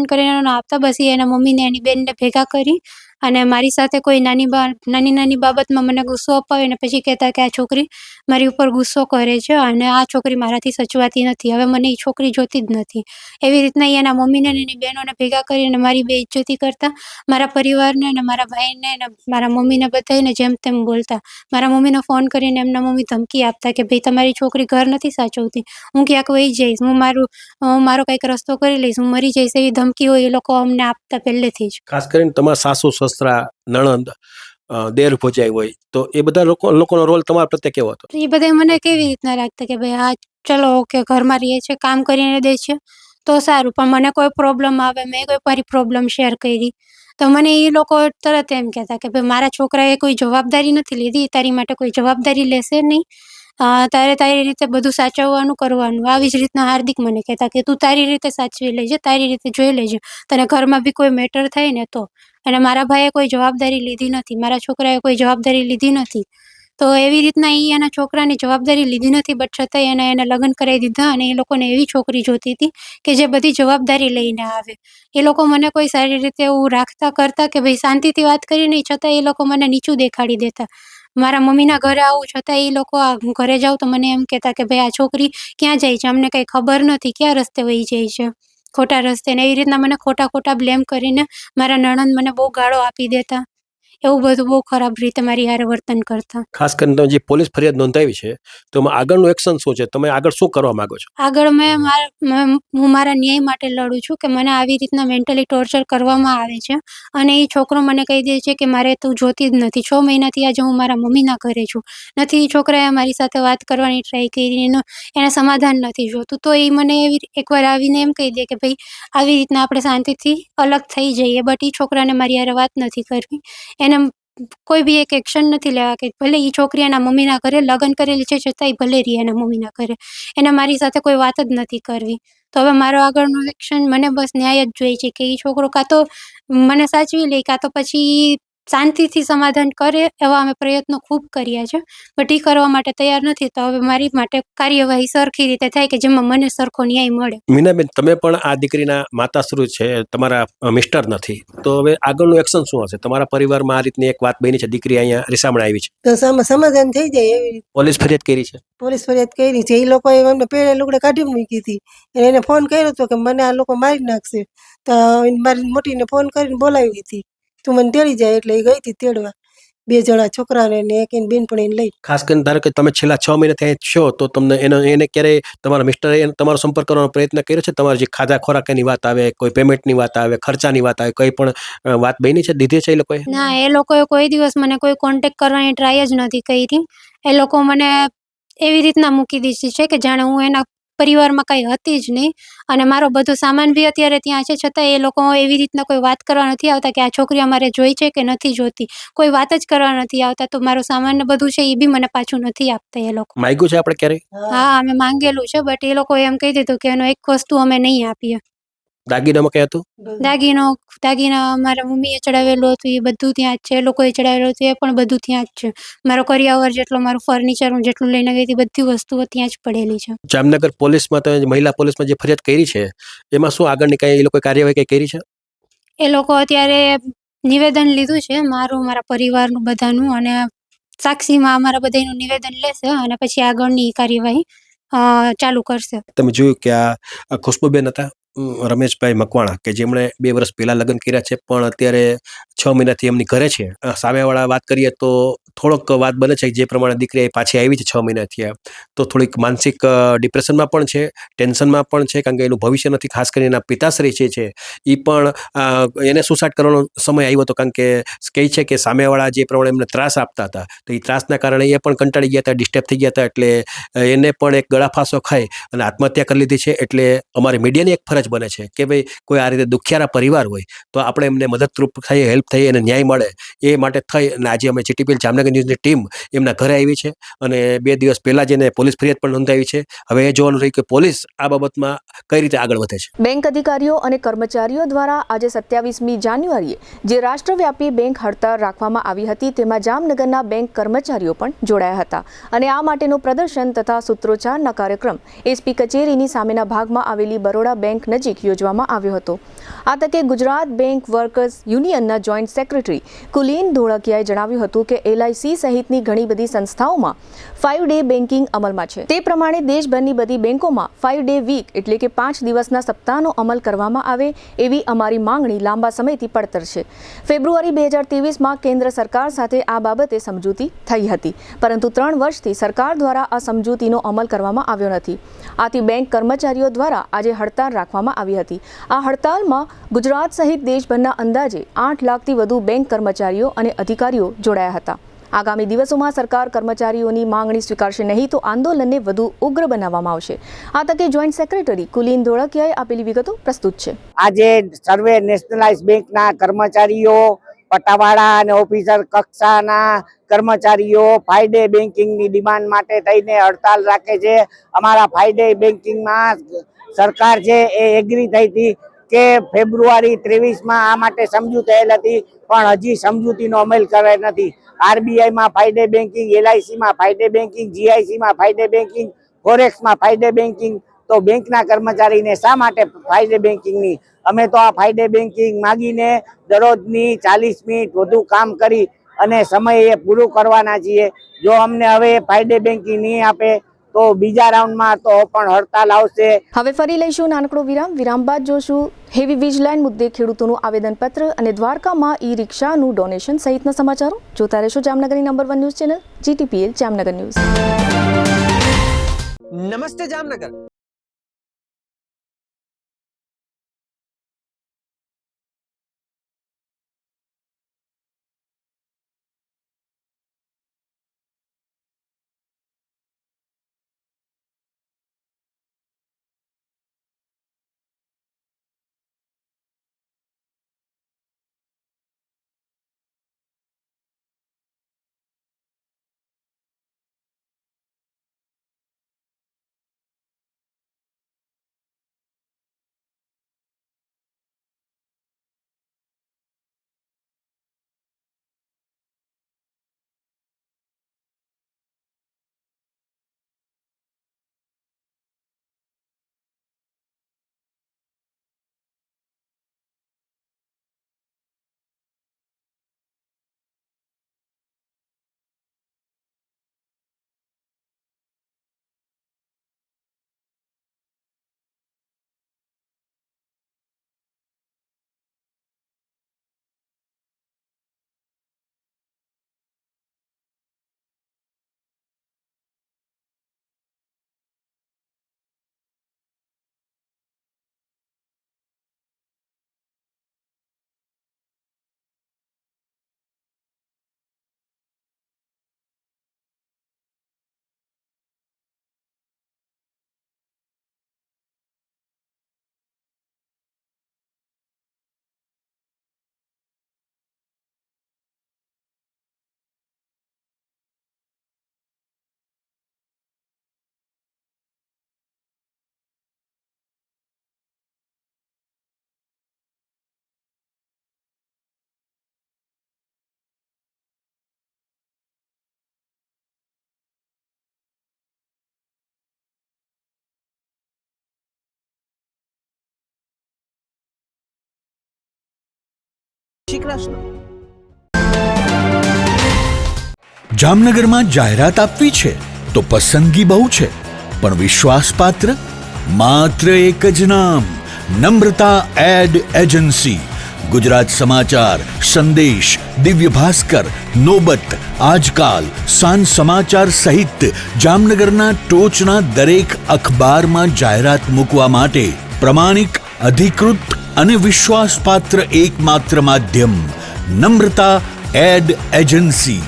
કરીને ના આપતા. બસ એના મમ્મીને એની બેનને ભેગા કરી અને મારી સાથે કોઈ નાની બાબતમાં મને ગુસ્સો અપાવે ને પછી કહેતા કે આ છોકરી મારી ઉપર ગુસ્સો કરે છે અને આ છોકરી મારાથી સચવાતી નથી, હવે મને એ છોકરી જોતી જ નથી. એવી રીતના એના મમ્મીને એની બહેનોને ભેગા કરીને મારી બેઇજ્જતી કરતા, મારા પરિવારને અને મારા ભાઈને અને મારા મમ્મીને બધાને જેમ તેમ બોલતા. મારા મમ્મીને ફોન કરીને એમના મમ્મી ધમકી આપતા કે ભાઈ તમારી છોકરી ઘર નથી સાચવતી, હું ક્યાંક વહી જઈશ, હું મારો કંઈક રસ્તો કરી લઈશ, હું મરી જઈશ, એવી ધમકીઓ એ લોકો અમને આપતા પહેલેથી જ. ખાસ કરીને તમારા સાસુ સસરા નણંદ દેર ભોજાઈ હોય તો એ બધા લોકોનો રોલ તમારા પ્રત્યે કેવો હતો? એ બધા મને કેવી રીતના રાખતા કે ભાઈ હા ચલો ઓકે, ઘરમાં રહીએ છીએ, કામ કરીને દે છે તો સારું, પણ મને કોઈ પ્રોબ્લેમ આવે, મેં કોઈ મારી પ્રોબ્લેમ શેર કરી તો મને એ લોકો તરત એમ કહેતા કે ભાઈ મારા છોકરાએ કોઈ જવાબદારી નથી લીધી, તારી માટે કોઈ જવાબદારી લેશે નહીં, તારે તારી રીતે બધું સાચવવાનું કરવાનું. આવી જ રીતના હાર્દિક મને કહેતા કે તું તારી રીતે સાચવી લેજે, તારી રીતે જોઈ લેજે, તને ઘરમાં બી કોઈ મેટર થાય ને તો. અને મારા ભાઈએ કોઈ જવાબદારી લીધી નથી, મારા છોકરાએ કોઈ જવાબદારી લીધી નથી. તો એવી રીતના એના છોકરાની જવાબદારી લીધી નથી, બટ છતાંય એને લગ્ન કરાવી દીધા અને એ લોકોને એવી છોકરી જોતી હતી કે જે બધી જવાબદારી લઈને આવે. એ લોકો મને કોઈ સારી રીતે એવું રાખતા કરતા કે ભાઈ શાંતિથી વાત કરી નહીં, છતાં એ લોકો મને નીચું દેખાડી દેતા. મારા મમ્મીના ઘરે આવું છતાં એ લોકો હું ઘરે જાઉં તો મને એમ કહેતા કે ભાઈ આ છોકરી ક્યાં જાય છે, અમને કંઈ ખબર નથી, ક્યાં રસ્તે વહી જાય છે, ખોટા રસ્તે. ને એવી રીતના મને ખોટા બ્લેમ કરીને મારા નણંદ મને બહુ ગાળો આપી દેતા. એવું બધું બહુ ખરાબ રીતે મારી હારે વર્તન કરતા. ખાસ કરીને તમે જે પોલીસ ફરિયાદ નોંધાવી છે તો એમાં આગળનું એક્શન શું છે, તમે આગળ શું કરવા માંગો છો? આગળ હું મારા ન્યાય માટે લડું છું કે મને આવી રીતના મેન્ટલી ટોર્ચર કરવામાં આવે છે અને એ છોકરો મને કહી દે છે કે મારે તું જોતી જ નથી. 6 મહિનાથી આજે હું મારા મમ્મીના ઘરે છું, નથી એ છોકરાએ મારી સાથે વાત કરવાની ટ્રાય કરી, એને સમાધાન નથી જોતું, તો એ મને એકવાર આવીને એમ કહી દે કે ભાઈ આવી રીતના આપણે શાંતિથી અલગ થઈ જઈએ, બટ એ છોકરાને મારી હારે વાત નથી કરવી. એને કોઈ બી એક એક્શન નથી લેવા કે ભલે એ છોકરી એના મમ્મીના ઘરે લગ્ન કરેલી છે છતાંય ભલે રહી એના મમ્મીના ઘરે, એને મારી સાથે કોઈ વાત જ નથી કરવી. તો હવે મારો આગળનું એક્શન, મને બસ ન્યાય જ જોઈએ છે કે એ છોકરો કાં તો મને સાચવી લે, કાં તો પછી શાંતિથી સમાધાન કરે. એવા અમે પ્રયત્નો ખૂબ કર્યા છે, બટ એ કરવા માટે તૈયાર નથી. તો હવે મારી માટે કાર્યવાહી સરખી રીતે થાય કે જેમાં મને સરખો ન્યાય મળે. મીનાબેન, તમે પણ આ દીકરીના માતાશ્રુ છે, તમારા મિસ્ટર નથી, તો હવે આગળનું એક્શન શું હશે? તમારા પરિવારમાં આ રીતની એક વાત બની છે, દીકરી અહીંયા રીસામણ આવી છે, તો સમાધાન થઈ જાય એવી રીતે પોલીસ ફરિયાદ કરી છે? પોલીસ ફરિયાદ કરી છે. એ લોકોએ અમને પેડે લુગડે કાઢી મૂકી હતી. એને ફોન કર્યો હતો કે મને આ લોકો મારી નાખશે. તો મારી મોટીને ફોન કરીને બોલાવી હતી, તું મને તેડી જાય. એટલે એ ગઈ હતી તેડવા, 2 જણા છોકરાને ને એક એની બેનપણીને લઈ. ખાસ કરીને ધારો કે તમે છેલ્લા 6 મહિનાથી અહીં છો, તો તમને એને ક્યારેય તમારા મિસ્ટરે તમારો સંપર્ક કરવાનો પ્રયત્ન કર્યો છે? તમારી જે ખાધા ખોરાકની વાત આવે, કોઈ પેમેન્ટની વાત આવે, ખર્ચાની વાત આવે, કોઈ પણ વાત બની છે, દીધી છે એ લોકોએ? ના, એ લોકોએ કોઈ દિવસ મને કોઈ કોન્ટેક્ટ કરવાની ટ્રાય જ નથી કરી. એ લોકો મને એવી રીતના મૂકી દીધી છે કે જાણે હું એના પરિવારમાં કાંઈ હતી જ નહીં. અને મારો બધો સામાન બી અત્યારે ત્યાં છે, છતાં એ લોકો એવી રીતના કોઈ વાત કરવા નથી આવતા કે આ છોકરી અમારે જોઈ છે કે નથી જોતી. કોઈ વાત જ કરવા નથી આવતા. તો મારો સામાન ને બધું છે એ બી મને પાછું નથી આપતા એ લોકો. માગ્યું છે આપણે ક્યારેય? હા, અમે માંગેલું છે, બટ એ લોકોએ એમ કહી દીધું કે એનો એક વસ્તુ અમે નહીં આપીએ. દાગીનામાં કઈ હતું? દાગીના મારા મમ્મીએ ચડાવેલું હતું એ બધું ત્યાં જ છે. એ લોકોએ ચડાવેલું હતું એ પણ બધું ત્યાં જ છે. મારો કરિયાવર જેટલો, મારું ફર્નિચર હું જેટલું લઈને ગઈ હતી, બધી વસ્તુઓ ત્યાં જ પડેલી છે. જામનગર પોલીસમાં, તમે મહિલા પોલીસમાં જે ફરિયાદ કરી છે, એમાં શું આગળની કઈ એ લોકો કાર્યવાહી કઈ કરી છે? એ લોકો અત્યારે નિવેદન લીધું છે મારું, મારા પરિવારનું, બધાનું, અને સાક્ષીમાં અમારા બધાનું નિવેદન લેશે અને પછી આગળની કાર્યવાહી ચાલુ કરશે. તમે જોયું કે આ ખુશ્બુબેન હતા, રમેશભાઈ મકવાણા, કે જેમણે 2 વર્ષ પહેલા લગ્ન કર્યા છે, પણ અત્યારે 6 મહિનાથી એમની ઘરે છે. સામેવાળા વાત કરીએ તો થોડોક વાત બને છે જે પ્રમાણે દીકરી પાછી આવી છે 6 મહિનાથી, તો થોડીક માનસિક ડિપ્રેશનમાં પણ છે, ટેન્શનમાં પણ છે, કારણ કે એનું ભવિષ્ય નથી. ખાસ કરીને એના પિતાશ્રી છે એ પણ એને સુસાઇડ કરવાનો સમય આવ્યો હતો, કારણ કે કહે છે કે સામેવાળા જે પ્રમાણે એમને ત્રાસ આપતા હતા, તો એ ત્રાસના કારણે એ પણ કંટાળી ગયા હતા, ડિસ્ટર્બ થઈ ગયા હતા. એટલે એને પણ એક ગળાફાંસો ખાઈ અને આત્મહત્યા કરી લીધી છે. એટલે અમારી મીડિયાની એક ફરજ બને છે કે ભાઈ કોઈ આ રીતે દુખિયારા પરિવાર હોય તો આપણે એમને મદદરૂપ થઈએ, હેલ્પ થઈએ, એને ન્યાય મળે, એ માટે થઈ અને આજે અમે GTPL જામનગર ન્યૂઝની ટીમ એમના ઘરે આવી છે અને 2 દિવસ પહેલા જ એને પોલીસ ફરિયાદ પણ નોંધાવી છે. હવે એ જોવાનું રહ્યું કે પોલીસ આ બાબતમાં કઈ રીતે આગળ વધે છે. બેંક અધિકારીઓ અને કર્મચારીઓ દ્વારા આજે 27મી જાન્યુઆરીએ જે રાષ્ટ્રવ્યાપી બેંક હડતાળ રાખવામાં આવી હતી, તેમાં જામનગરના બેંક કર્મચારીઓ પણ જોડાયા હતા અને આ માટેનું પ્રદર્શન તથા સૂત્રોચ્ચારના કાર્યક્રમ SP કચેરીની સામેના ભાગમાં આવેલી બરોડા બેંક નજીક યોજવામાં આવ્યો હતો. આ તકે ગુજરાત બેંક વર્કર્સ યુનિયનના જોઈન્ટ સેક્રેટરી કુલીન ધોળકિયાએ જણાવ્યું હતું કે LIC સહિતની ઘણી બધી સંસ્થાઓમાં 5 ડે બેન્કિંગ અમલમાં છે. તે પ્રમાણે દેશભરની બધી બેંકોમાં 5 ડે વીક એટલે કે 5 દિવસના સપ્તાહનો અમલ કરવામાં આવે એવી અમારી માંગણી લાંબા સમયથી પડતર છે. ફેબ્રુઆરી 2023માં કેન્દ્ર સરકાર સાથે આ બાબતે સમજૂતી થઈ હતી, પરંતુ 3 વર્ષથી સરકાર દ્વારા આ સમજૂતીનો અમલ કરવામાં આવ્યો નથી. આથી બેંક કર્મચારીઓ દ્વારા આજે હડતાળ રાખવામાં આવી હતી. આ હડતાળમાં ગુજરાત સહિત દેશભરના અંદાજે 8 લાખથી વધુ બેંક કર્મચારીઓ અને અધિકારીઓ જોડાયા હતા. આગામી દિવસોમાં સરકાર કર્મચારીઓની માંગણી સ્વીકારશે નહીં તો આંદોલનને વધુ ઉગ્ર બનાવવામાં આવશે. આ તકે જોઈન્ટ સેક્રેટરી કુલીન ધોળકિયાએ આપેલી વિગતો પ્રસ્તુત છે. આજે સર્વે નેશનલાઇઝ બેંકના કર્મચારીઓ, પટાવાળા અને ઓફિસર કક્ષાના કર્મચારીઓ 5 ડે બેન્કિંગની ડિમાન્ડ માટે થઈને હડતાલ રાખે છે. અમારા 5 ડે બેન્કિંગમાં સરકાર છે એ એગ્રી થઈ હતી કે ફેબ્રુઆરી 23માં આ માટે સમજૂતી થયેલ હતી, પણ હજી સમજૂતીનો અમલ કરેલ નથી. RBIમાં 5 ડે બેન્કિંગ, LICમાં 5 ડે બેન્કિંગ, GICમાં 5 ડે બેન્કિંગ, ફોરેક્સમાં 5 ડે બેન્કિંગ, તો બેંકના કર્મચારીને શા માટે 5 ડે બેન્કિંગની? અમે તો આ 5 ડે બેન્કિંગ માગીને દરરોજની 40 મિનિટ વધુ કામ કરી અને સમય એ પૂરું કરવાના છીએ. જો અમને હવે 5 ડે બેન્કિંગ નહીં આપે તો બીજા રાઉન્ડમાં તો પણ હડતાલ આવશે. હવે ફરી લઈશું નાનકડો વિરામ. વિરામ બાદ જોશું હેવી વીજ લાઇન મુદ્દે ખેડૂતોનું આવેદનપત્ર અને દ્વારકામાં ઈ-રિક્ષાનું ડોનેશન સહિતના સમાચારો. જોતા રહેશો જામનગરની number 1 news channel GTPL Jamnagar news. નમસ્તે જામનગર. શ્રી કૃષ્ણ. જામનગરમાં જાહેરાત આપવી છે તો પસંદગી બહુ છે, પણ વિશ્વાસપાત્ર માત્ર એક જ નામ, નમ્રતા એડ એજન્સી. ગુજરાત સમાચાર, સંદેશ, દિવ્ય ભાસ્કર, નોબત, આજકાલ, સાંજ સમાચાર સહિત જામનગરના ટોચના દરેક અખબારમાં જાહેરાત મૂકવા માટે પ્રમાણિક, અધિકૃત અને વિશ્વાસપાત્ર એકમાત્ર માધ્યમ Namrata ad agency.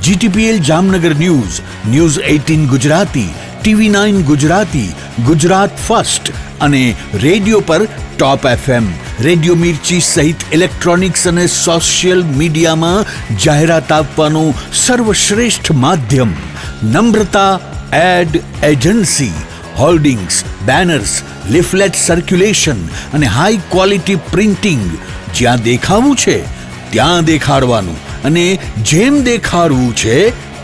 GTPL Jamnagar news, news 18 Gujarati, TV9 Gujarati, Gujarat first અને રેડિયો પર ટોપ FM, રેડિયો મિર્ચી સહિત ઇલેક્ટ્રોનિક્સ અને સોશિયલ મીડિયામાં જાહેરાત આપવાનું સર્વશ્રેષ્ઠ માધ્યમ Namrata ad agency. Hoardings, banners, leaflet circulation અને હાઈ ક્વોલિટી પ્રિન્ટિંગ. જ્યાં દેખાવું છે ત્યાં દેખાડવાનું અને જેમ દેખાડવું છે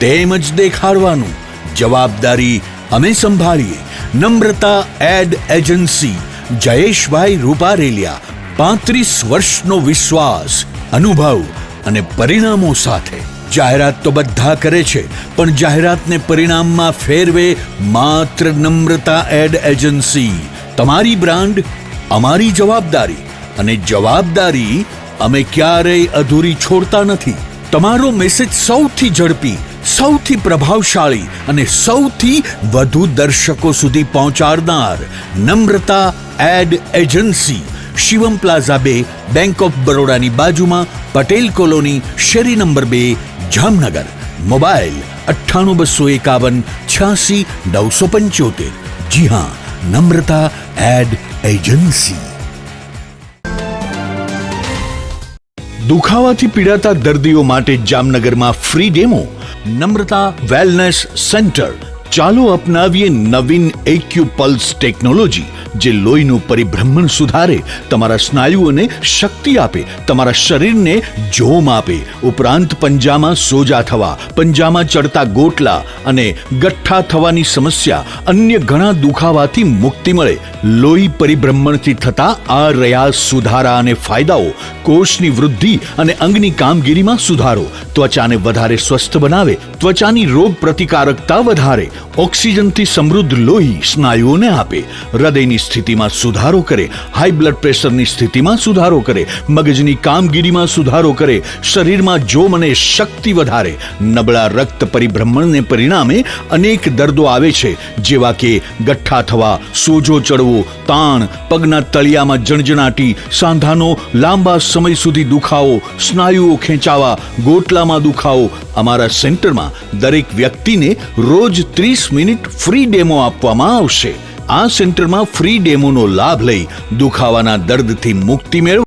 તેમ જ દેખાડવાનું. જવાબદારી અમે સંભાળીએ. નમ્રતા એડ એજન્સી, જયેશભાઈ રૂપારેલિયા. 35 વર્ષનો વિશ્વાસ, અનુભવ અને પરિણામો સાથે. જાહેરાત તો બધા કરે છે, પણ જાહેરાતને પરિણામમાં ફેરવે માત્ર નમ્રતા એડ એજન્સી. તમારી બ્રાન્ડ, અમારી જવાબદારી, અને જવાબદારી અમે ક્યારેય અધૂરી છોડતા નથી. તમારો મેસેજ સૌથી ઝડપી, સૌથી પ્રભાવશાળી અને સૌથી વધુ દર્શકો સુધી પહોંચાડનાર Namrata ad agency. Shivam plaza 2, bank of બરોડાની બાજુમાં, પટેલ કોલોની, શેરી નંબર 2, જામનગર. મોબાઈલ 98 251 86 975. જી હા, નમ્રતા એડ એજન્સી. દુખાવાથી પીડાતા દર્દીઓ માટે જામનગરમાં free demo. Namrata wellness centre. ચાલો અપનાવીએ નવીન એક્યુપલ્સ ટેકનોલોજી, જે લોહીનું પરિભ્રમણ સુધારે, તમારા સ્નાયુઓને શક્તિ આપે, તમારા શરીરને જોમ આપે. ઉપરાંત પંજામાં સોજા થવા, પંજામાં ચડતા ગોટલા અને ગઠ્ઠા થવાની સમસ્યા, અન્ય ઘણા દુખાવાથી મુક્તિ મળે. લોહી પરિભ્રમણથી થતા આ રહ્યા સુધારા અને ફાયદાઓ. કોષની વૃદ્ધિ અને અંગની કામગીરીમાં સુધારો, ત્વચાને વધારે સ્વસ્થ બનાવે, ત્વચાની રોગ પ્રતિકારકતા વધારે, ઓક્સિજનથી સમૃદ્ધ લોહી સ્નાયુઓને આપે, હૃદયની સ્થિતિમાં સુધારો કરે, હાઈ બ્લડ પ્રેશરની સ્થિતિમાં સુધારો કરે, મગજની કામગીરીમાં સુધારો કરે, શરીરમાં જોમ અને શક્તિ વધારે. નબળા રક્ત પરિભ્રમણને પરિણામે અનેક દર્દો આવે છે, જેવા કે ગઠ્ઠા થવા, સોજો ચડવો, તાણ, પગના તળિયામાં જણજણાટી, સાંધાનો લાંબા સમય સુધી દુખાવો, સ્નાયુઓ ખેંચાવા, ગોટલામાં દુખાવો. અમારા સેન્ટરમાં દરેક વ્યક્તિને રોજ 30 મિનિટ ફ્રી ડેમો આપવામાં આવશે. આ સેન્ટરમાં ફ્રી ડેમોનો લાભ લઈ દુખાવાના દર્દથી મુક્તિ મેળવો.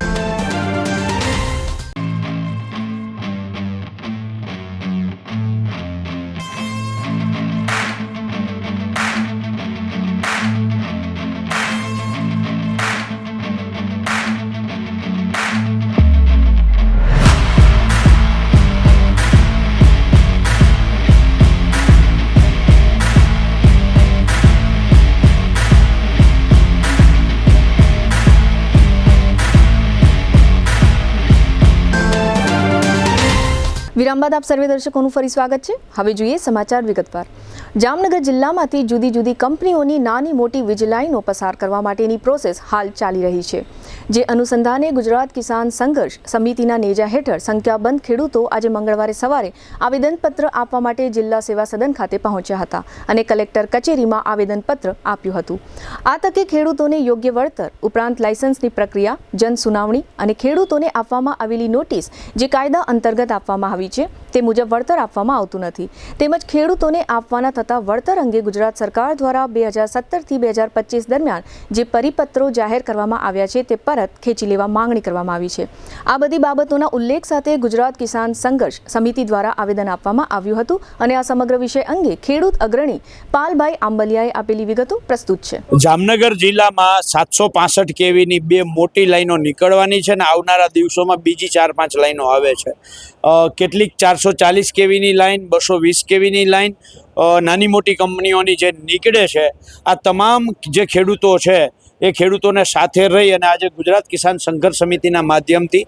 વિરામ બાદ આપ સર્વે દર્શકોનું ફરી સ્વાગત છે. હવે જોઈએ સમાચાર વિગતવાર. જામનગર જિલ્લામાંથી જુદી જુદી કંપનીઓની નાની મોટી વીજ લાઈનો પસાર કરવા માટેની પ્રોસેસ હાલ ચાલી રહી છે. જે અનુસંધાને ગુજરાત કિસાન સંઘર્ષ સમિતિના નેજા હેઠળ સંખ્યાબંધ ખેડૂતો આજે મંગળવારે સવારે આવેદનપત્ર આપવા માટે જિલ્લા સેવા સદન ખાતે પહોંચ્યા હતા અને કલેક્ટર કચેરીમાં આવેદનપત્ર આપ્યું હતું. આ તકે ખેડૂતોને યોગ્ય વળતર ઉપરાંત લાયસન્સની પ્રક્રિયા, જન સુનાવણી અને ખેડૂતોને આપવામાં આવેલી નોટિસ જે કાયદા અંતર્ગત આપવામાં આવી છે તે મુજબ વળતર આપવામાં આવતું નથી, તેમજ ખેડૂતોને આપવાના થતા વળતર અંગે ગુજરાત સરકાર દ્વારા 2017 થી 2025 દરમિયાન જે પરિપત્રો જાહેર કરવામાં આવ્યા છે તે પરત ખેંચી લેવા માંગણી કરવામાં આવી છે. આ બધી બાબતોના ઉલ્લેખ સાથે ગુજરાત કિસાન સંઘર્ષ સમિતિ દ્વારા આવેદન આપવામાં આવ્યું હતું અને આ સમગ્ર વિષય અંગે ખેડૂત અગ્રણી પાલભાઈ આંબલિયાએ આપેલી વિગતો પ્રસ્તુત છે. જામનગર જિલ્લામાં 765 કેવીની 2 મોટી લાઈનો નીકળવાની છે અને આવનારા દિવસોમાં બીજી 4-5 લાઈનો આવે છે. કેટલીક 440 કેવીની લાઈન, 220 કેવીની લાઈન, નાની મોટી કંપનીઓની જે નીકળે છે. આ તમામ જે ખેડૂતો છે એ ખેડૂતોને સાથે રહી અને આજે ગુજરાત કિસાન સંઘર્ષ સમિતિના માધ્યમથી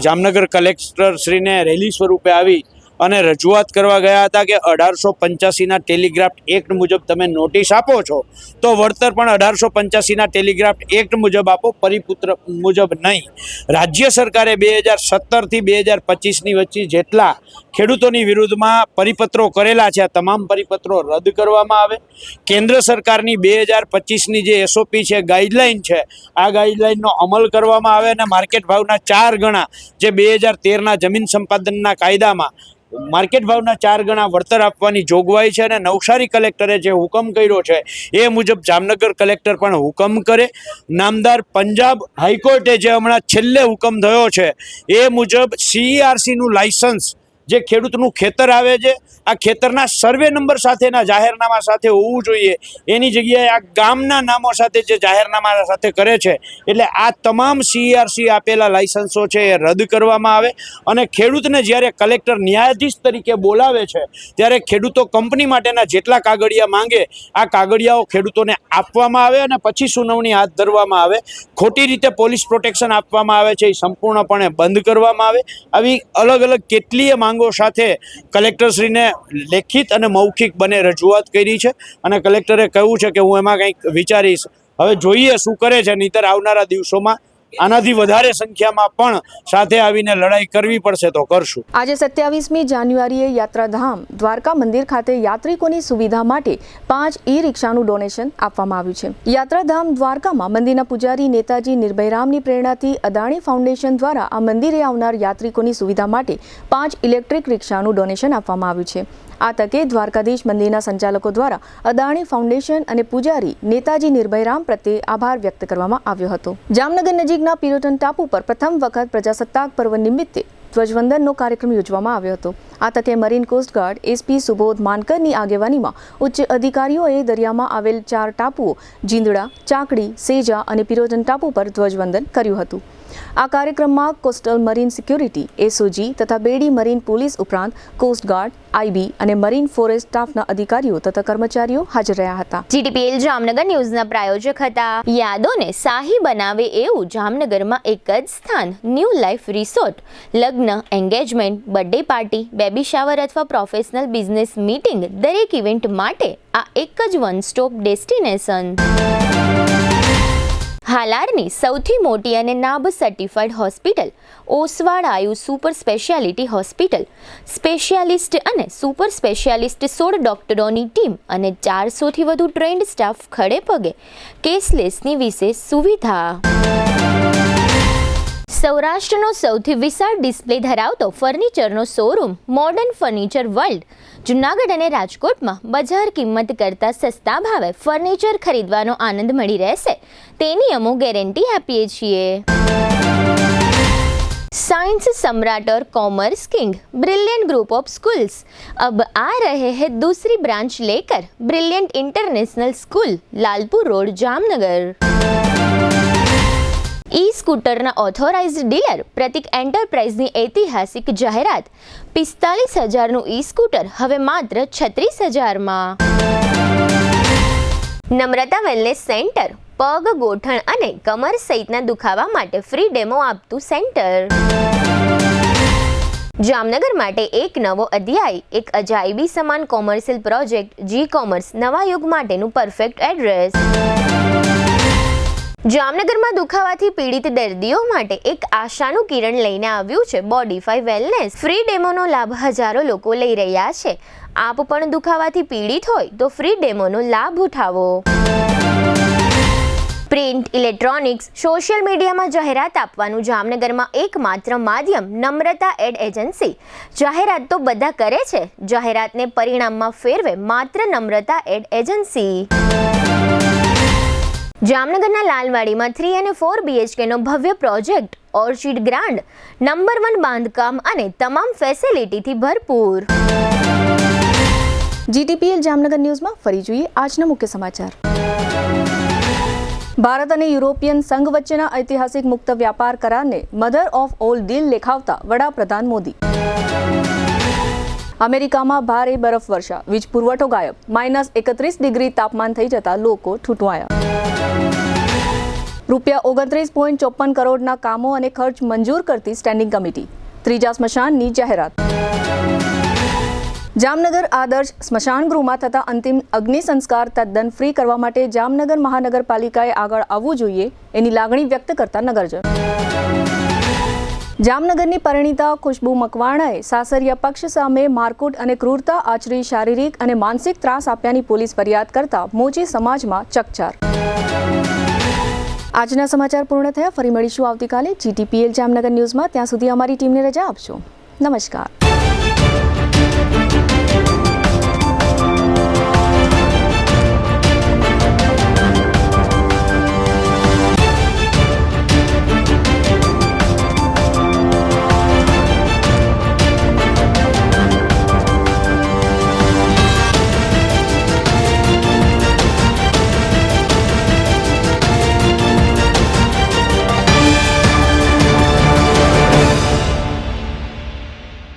જામનગર કલેક્ટરશ્રીને રેલી સ્વરૂપે આવી અને રજૂઆત કરવા ગયા હતા કે 1885ના ટેલિગ્રાફ્ટ એક્ટ મુજબ તમે નોટિસ આપો છો તો વળતર પણ 1885ના ટેલિગ્રાફ્ટ એક્ટ મુજબ આપો, પરિપુત્ર મુજબ નહીં. રાજ્ય સરકારે 2017થી 2025ની વચ્ચે જેટલા ખેડૂતોની વિરુદ્ધમાં પરિપત્રો કરેલા છે આ તમામ પરિપત્રો રદ કરવામાં આવે. કેન્દ્ર સરકારની 2025ની જે SOP છે, ગાઈડલાઈન છે, આ ગાઈડલાઈનનો અમલ કરવામાં આવે અને માર્કેટ ભાવના 4 ગણા જે 2013ના જમીન સંપાદનના કાયદામાં માર્કેટ ભાવના 4 ગણા વળતર આપવાની જોગવાઈ છે અને નવસારી કલેક્ટરે જે હુકમ કર્યો છે એ મુજબ જામનગર કલેક્ટર પણ હુકમ કરે. નામદાર પંજાબ હાઈકોર્ટે જે હમણાં છેલ્લે હુકમ થયો છે એ મુજબ CERCનું લાયસન્સ જે ખેડૂતનું ખેતર આવે છે આ ખેતરના સર્વે નંબર સાથેના જાહેરનામા સાથે હોવું જોઈએ, એની જગ્યાએ આ ગામના નામો સાથે જે જાહેરનામા સાથે કરે છે. એટલે આ તમામ CERC આપેલા લાયસન્સો છે એ રદ કરવામાં આવે અને ખેડૂતને જ્યારે કલેક્ટર ન્યાયાધીશ તરીકે બોલાવે છે ત્યારે ખેડૂતો કંપની માટેના જેટલા કાગળિયા માંગે આ કાગળિયાઓ ખેડૂતોને આપવામાં આવે અને પછી સુનાવણી હાથ ધરવામાં આવે. ખોટી રીતે પોલીસ પ્રોટેક્શન આપવામાં આવે છે એ સંપૂર્ણપણે બંધ કરવામાં આવે. આવી અલગ અલગ કેટલીય માંગો સાથે કલેક્ટરશ્રીને લેખિત અને મૌખિક બંને રજૂઆત કરી છે અને કલેક્ટરે કહ્યું છે કે હું એમાં કંઈક વિચારીશ. હવે જોઈએ શું કરે છે, નહીંતર આવનારા દિવસોમાં આનાથી વધારે સંખ્યામાં પણ સાથે આવીને લડાઈ કરવી પડશે તો કરશું. આજે 27મી જાન્યુઆરીએ યાત્રાધામ દ્વારકા મંદિર ખાતે યાત્રિકોની સુવિધા માટે 5 ઈ-રિક્ષાનું ડોનેશન આપવામાં આવ્યું છે. યાત્રાધામ દ્વારકામાં મંદિરના પૂજારી નેતાજી નિર્ભયરામની પ્રેરણાથી અદાણી ફાઉન્ડેશન દ્વારા આ મંદિરે આવનાર યાત્રિકોની સુવિધા માટે 5 ઇલેક્ટ્રિક રિક્ષાનું ડોનેશન આપવામાં આવ્યું છે. આ તકે દ્વારકાધીશ મંદિરના સંચાલકો દ્વારા અદાણી ફાઉન્ડેશન અને પૂજારી નેતાજી નિર્ભયરામ પ્રત્યે આભાર વ્યક્ત કરવામાં આવ્યો હતો. જામનગર નજીકના પિરોટન ટાપુ પર પ્રથમ વખત પ્રજાસત્તાક પર્વ નિમિત્તે ધ્વજવંદનનો કાર્યક્રમ યોજવામાં આવ્યો હતો. આ તકે મરીન કોસ્ટગાર્ડ SP સુબોધ માનકરની આગેવાનીમાં ઉચ્ચ અધિકારીઓએ દરિયામાં આવેલ 4 ટાપુઓ જીંદડા, ચાકડી, સેજા અને પિરોટન ટાપુ પર ધ્વજવંદન કર્યું હતું. આ કાર્યક્રમમાં કોસ્ટલ મરીન સિક્યુરિટી SOG તથા બેડી મરીન પોલીસ ઉપરાંત કોસ્ટગાર્ડ, IB અને મરીન ફોરેસ્ટ સ્ટાફના અધિકારીઓ તથા કર્મચારીઓ હાજર રહ્યા હતા. GTPL જામનગર ન્યૂઝના પ્રાયોજક હતા. યાદોને શાહી બનાવે એવું જામનગરમાં એક જ સ્થાન, ન્યૂ લાઈફ રિસોર્ટ. લગ્ન, engagement, birthday party, baby shower અથવા પ્રોફેશનલ બિઝનેસ મીટિંગ દરેક ઇવેન્ટ માટે આ એક જ વન સ્ટોપ ડેસ્ટિનેશન. હાલારની સૌથી મોટી અને નાબ સર્ટિફાઈડ હોસ્પિટલ ઓસવાડ આયુ સુપર સ્પેશિયાલિટી હોસ્પિટલ. સ્પેશિયાલિસ્ટ અને સુપર સ્પેશિયાલિસ્ટ 16 ડોક્ટરોની ટીમ અને 400થી વધુ ટ્રેન્ડ સ્ટાફ ખડે પગે. કેશલેસની વિશેષ સુવિધા. સૌરાષ્ટ્રનો સૌથી વિશાળ ડિસ્પ્લે ધરાવતો ફર્નિચરનો showroom modern furniture world. Junagadh અને રાજકોટમાં બજાર કિંમત કરતાં સસ્તા ભાવે ફર્નિચર ખરીદવાનો આનંદ મળી રહેશે તેની અમે ગેરંટી આપીએ છીએ. साइंस सम्राट और commerce king brilliant group of schools अब आ रहे हैं दूसरी ब्रांच लेकर. Brilliant international school, Lalpur road, Jamnagar. E स्कूटરના ઓથોરાઇઝ્ડ ડીલર પ્રતિક એન્ટરપ્રાઇઝની ઐતિહાસિક જાહેરાત. 45,000નું ઈ સ્કૂટર હવે માત્ર 36,000માં. નમ્રતા વેલનેસ સેન્ટર, પગ, ગોઠણ અને કમર સહિતના દુખાવા માટે ફ્રી ડેમો આપતું સેન્ટર. જામનગર માટે એક નવો અધ્યાય, એક અજાયબી સમાન કોમર્શિયલ પ્રોજેક્ટ. જી કોમર્સ નવા યુગ માટેનું પરફેક્ટ એડ્રેસ. જામનગરમાં દુખાવાથી પીડિત દર્દીઓ માટે એક આશાનું કિરણ લઈને આવ્યું છે બોડીફાઈ વેલનેસ. ફ્રી ડેમોનો લાભ હજારો લોકો લઈ રહ્યા છે. આપ પણ દુખાવાથી પીડિત હોય તો ફ્રી ડેમોનો લાભ ઉઠાવો. પ્રિન્ટ, ઇલેક્ટ્રોનિક્સ, સોશિયલ મીડિયામાં જાહેરાત આપવાનું જામનગરમાં એકમાત્ર માધ્યમ નમ્રતા એડ એજન્સી. જાહેરાત તો બધા કરે છે, જાહેરાતને પરિણામમાં ફેરવે માત્ર નમ્રતા એડ એજન્સી. જામનગરના લાલવાડીમાં 3 અને 4 BHKનો ભવ્ય પ્રોજેક્ટ. ઓર્ચિડ ગ્રાન્ડ, નંબર 1 બાંધકામ અને તમામ ફેસિલિટીથી ભરપૂર. GTPL જામનગર ન્યૂઝમાં ફરી જોઈએ આજના મુખ્ય સમાચાર. ભારત અને યુરોપિયન સંઘ વચ્ચેના ઐતિહાસિક મુક્ત વ્યાપાર કરારને મધર ઓફ ઓલ ડીલ લેખાવતા વડાપ્રધાન મોદી. અમેરિકામાં ભારે બરફવર્ષા, વીજ પુરવઠો ગાયબ, -31 ડિગ્રી તાપમાન થઈ જતા લોકો ઠૂંઠવાયા. ₹29.54 કરોડના કામો અને ખર્ચ મંજૂર કરતી સ્ટેન્ડિંગ કમિટી. ત્રીજા સ્મશાનની જાહેરાત. જામનગર આદર્શ સ્મશાન ગૃહમાં થતા અંતિમ અગ્નિ સંસ્કાર તદ્દન ફ્રી કરવા માટે જામનગર મહાનગરપાલિકાએ આગળ આવવું જોઈએ એની લાગણી વ્યક્ત કરતા નગરજનો. જામનગરની પરિણીતા ખુશ્બુ મકવાણાએ સાસરિયા પક્ષ સામે મારકૂટ અને ક્રૂરતા આચરી શારીરિક અને માનસિક ત્રાસ આપ્યાની પોલીસ ફરિયાદ કરતા મોચી સમાજમાં ચકચાર. આજના સમાચાર પૂર્ણ થયા. ફરી મળીશું આવતીકાલે GTPL જામનગર ન્યૂઝમાં. ત્યાં સુધી અમારી ટીમને રજા આપશો. નમસ્કાર.